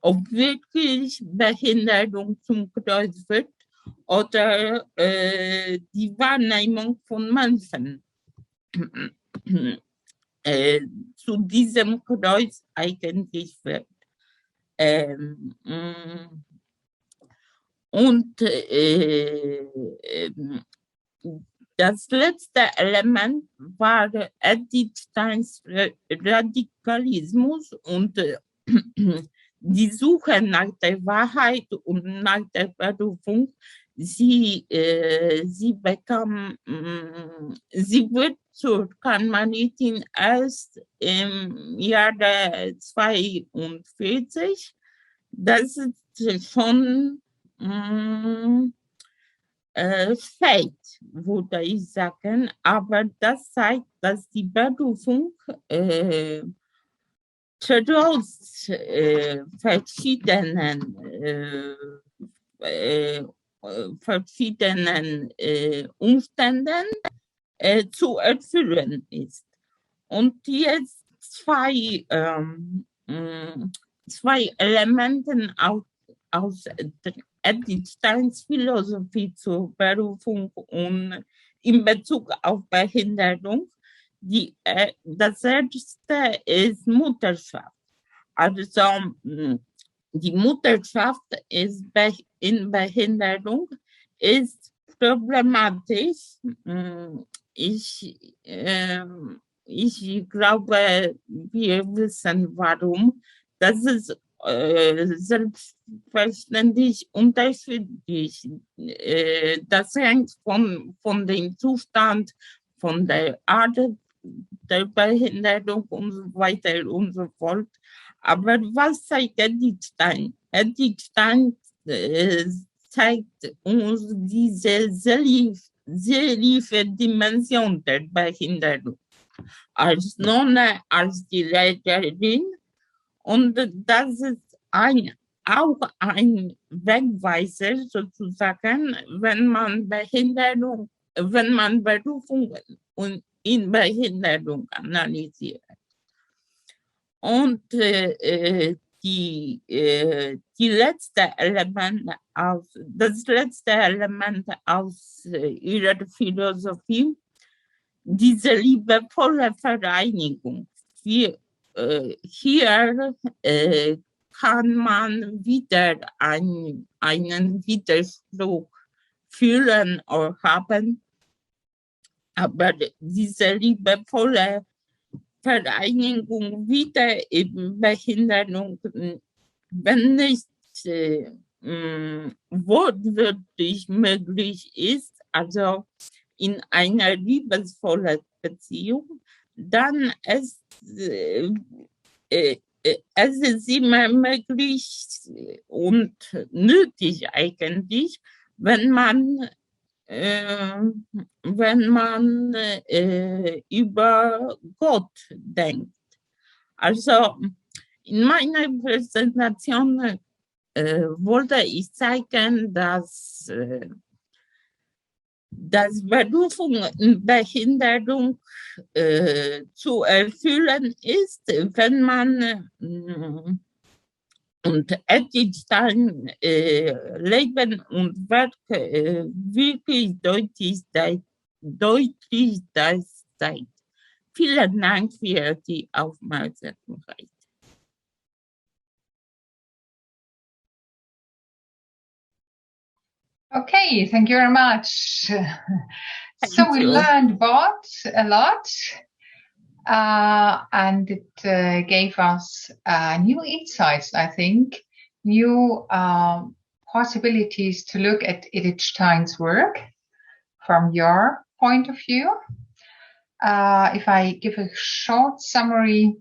ob wirklich Behinderung zum Kreuz wird oder die Wahrnehmung von Menschen zu diesem Kreuz eigentlich wird. Und das letzte Element war Edith Steins Radikalismus und die Suche nach der Wahrheit und nach der Berufung. Sie wird zur Karmelitin erst im Jahre 42. Das ist schon spät, würde ich sagen, aber das zeigt, dass die Berufung trotz verschiedenen Umständen zu erfüllen ist. Und jetzt zwei Elemente aus Edith Steins Philosophie zur Berufung und in Bezug auf Behinderung. Das erste ist Mutterschaft. Also die Mutterschaft ist in Behinderung ist problematisch. Ich glaube, wir wissen warum. Das ist selbstverständlich unterschiedlich. Das hängt von dem Zustand, von der Art der Behinderung und so weiter und so fort. Aber was zeigt Edith Stein? Edith Stein zeigt uns diese seelische Dimension der Behinderung. Als Nonne, als die Lehrerin. Und das ist auch ein Wegweiser sozusagen, wenn man Berufung und in Behinderung analysiert. Und das letzte Element aus ihrer Philosophie, diese liebevolle Vereinigung. Hier kann man wieder einen Widerspruch fühlen oder haben, aber diese liebevolle Vereinigung wieder eben Behinderung, wenn nicht wortwörtlich möglich ist, also in einer liebesvollen Beziehung, dann ist es ist immer möglich und nötig eigentlich, wenn man über Gott denkt. Also in meiner Präsentation wollte ich zeigen, dass Berufung und Behinderung zu erfüllen ist, wenn man und Edith Stein Leben und Werk wirklich deutlich das zeigt. Vielen Dank für die Aufmerksamkeit. Okay, thank you very much. So we learned both a lot, and it gave us new insights, I think, new possibilities to look at Edith Stein's work from your point of view. If I give a short summary,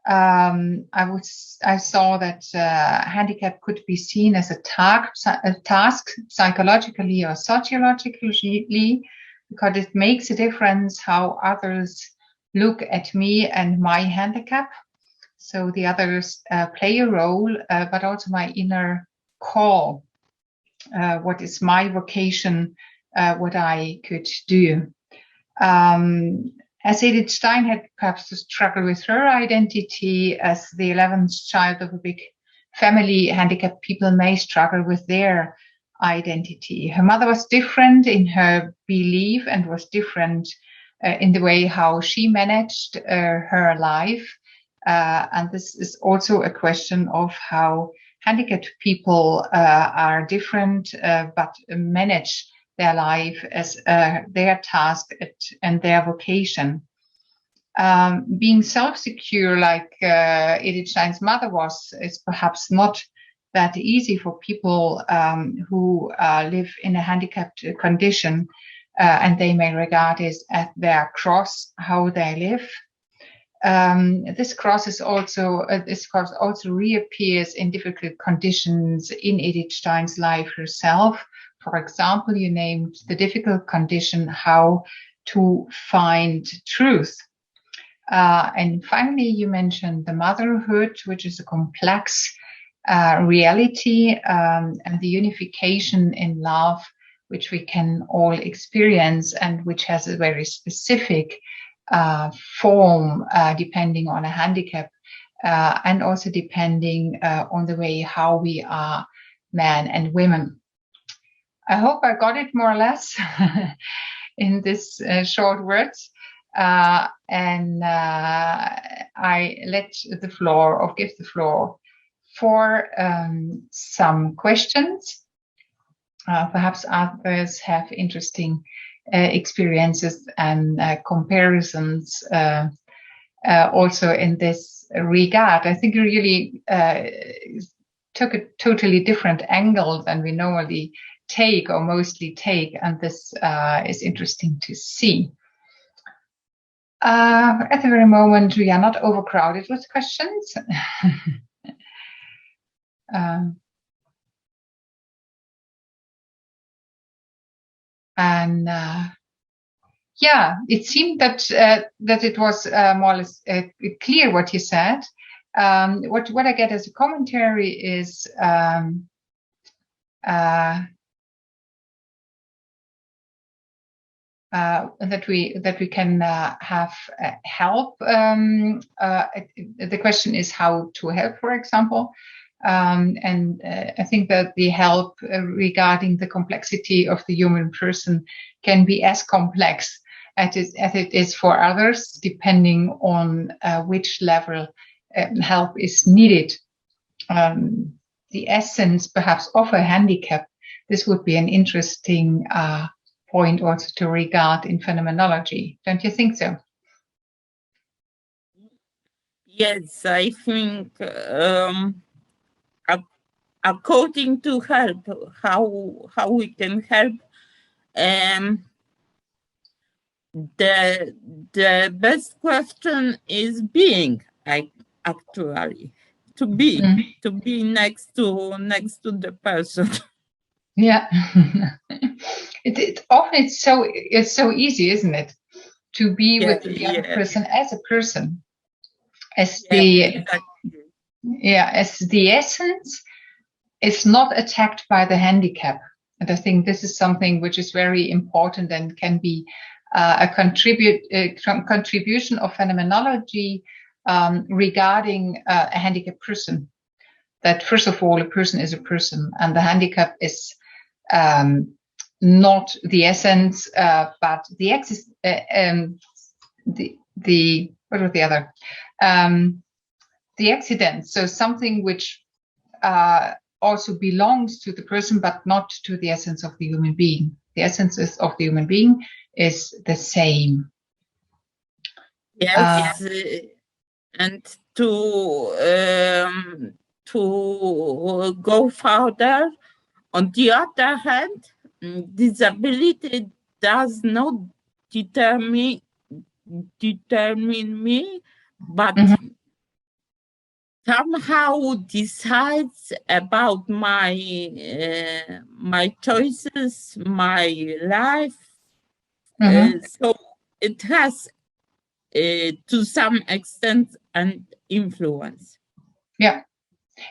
I saw that handicap could be seen as a task psychologically or sociologically, because it makes a difference how others look at me and my handicap. So the others play a role, but also my inner call. What is my vocation? What I could do. As Edith Stein had perhaps to struggle with her identity as the 11th child of a big family, handicapped people may struggle with their identity. Her mother was different in her belief and was different in the way how she managed her life. And this is also a question of how handicapped people are different, but manage their life as their task and their vocation. Being self-secure like Edith Stein's mother was is perhaps not that easy for people who live in a handicapped condition, and they may regard it as their cross, how they live. This cross also reappears in difficult conditions in Edith Stein's life herself. For example, you named the difficult condition how to find truth. And finally, you mentioned the motherhood, which is a complex reality, and the unification in love, which we can all experience and which has a very specific form depending on a handicap and also depending on the way how we are men and women. I hope I got it more or less in this short words. And I give the floor for some questions. Perhaps others have interesting experiences and comparisons also in this regard. I think you really took a totally different angle than we normally take or mostly take, and this is interesting to see. At the very moment, we are not overcrowded with questions. And yeah, it seemed that it was more or less clear what you said. What I get as a commentary is that we can have help. The question is how to help, for example. And I think that the help regarding the complexity of the human person can be as complex as it is for others, depending on which level help is needed. The essence, perhaps, of a handicap, this would be an interesting point also to regard in phenomenology. Don't you think so? Yes, I think according to help, how we can help, the best question is being, actually, to be next to the person. Yeah. It's so easy, isn't it, to be with the other person as a person, as the essence is not attacked by the handicap. And I think this is something which is very important and can be a contribution of phenomenology regarding a handicapped person. That first of all, a person is a person, and the handicap is not the essence, but the accident. So something which also belongs to the person, but not to the essence of the human being. The essence of the human being is the same. Yes, and to go further, on the other hand, disability does not determine me, but somehow decides about my my choices, my life. So it has, to some extent, an influence. Yeah,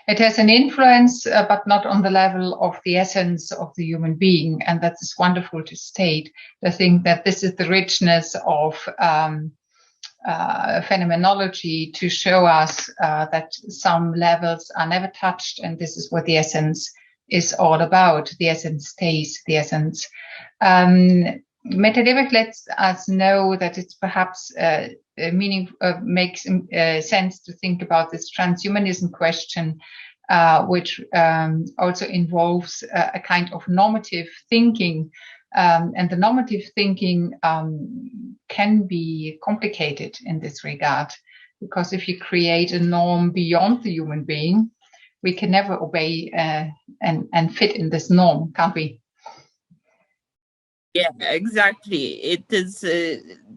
it has an influence, but not on the level of the essence of the human being. And that is wonderful to state. I think that this is the richness of phenomenology, to show us that some levels are never touched, and this is what the essence is all about. The essence stays the essence. Mette Lebech lets us know that it's perhaps makes sense to think about this transhumanism question, which also involves a kind of normative thinking. And the normative thinking can be complicated in this regard, because if you create a norm beyond the human being, we can never obey and fit in this norm, can't we? Yeah, exactly. It is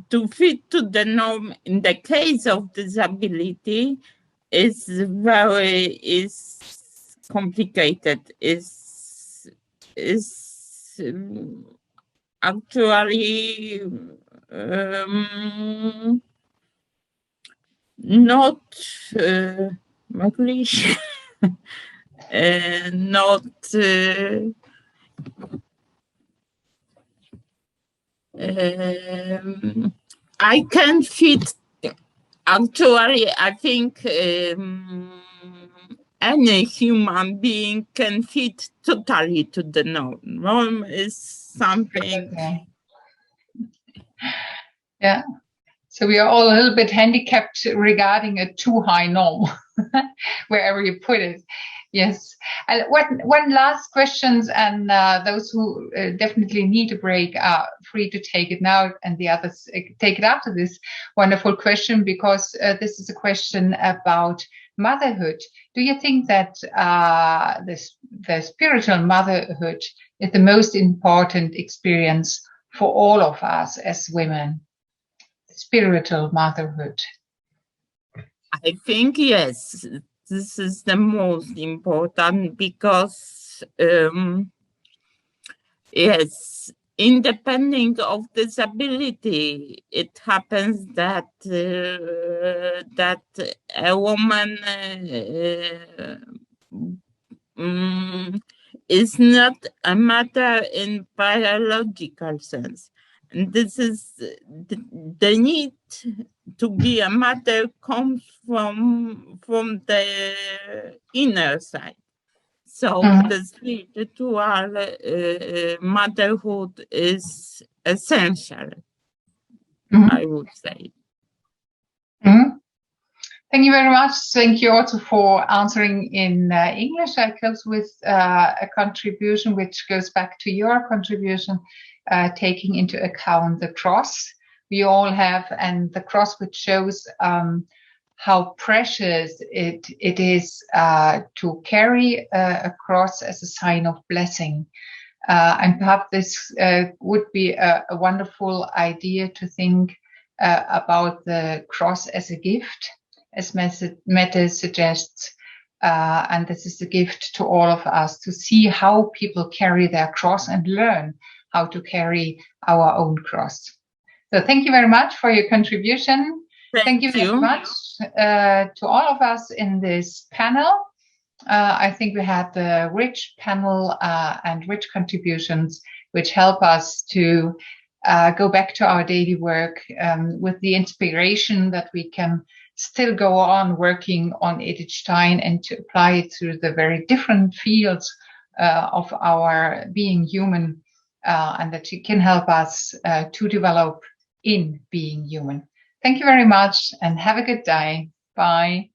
to fit to the norm in the case of disability is complicated. Is actually not möglich. Not I can fit. Actually, I think any human being can fit totally to the norm. Norm is something. Yeah. So we are all a little bit handicapped regarding a too high norm, wherever you put it. Yes. And one last question, and those who definitely need a break are free to take it now, and the others take it after this wonderful question, because this is a question about motherhood. Do you think that the spiritual motherhood is the most important experience for all of us as women? Spiritual motherhood. I think yes. This is the most important, because yes, independent of disability, it happens that that a woman is not a mother in biological sense. And this is the need to be a mother comes from the inner side. So the spiritual motherhood is essential, I would say. Thank you very much. Thank you also for answering in English. I close with a contribution which goes back to your contribution, taking into account the cross we all have, and the cross which shows how precious it is to carry a cross as a sign of blessing. And perhaps this would be a wonderful idea to think about the cross as a gift, as Mette suggests. And this is a gift to all of us, to see how people carry their cross and learn how to carry our own cross. So thank you very much for your contribution. Thank you very much to all of us in this panel. I think we had a rich panel and rich contributions which help us to go back to our daily work with the inspiration that we can still go on working on Edith Stein and to apply it through the very different fields of our being human, and that it can help us to develop in being human. Thank you very much and have a good day. Bye.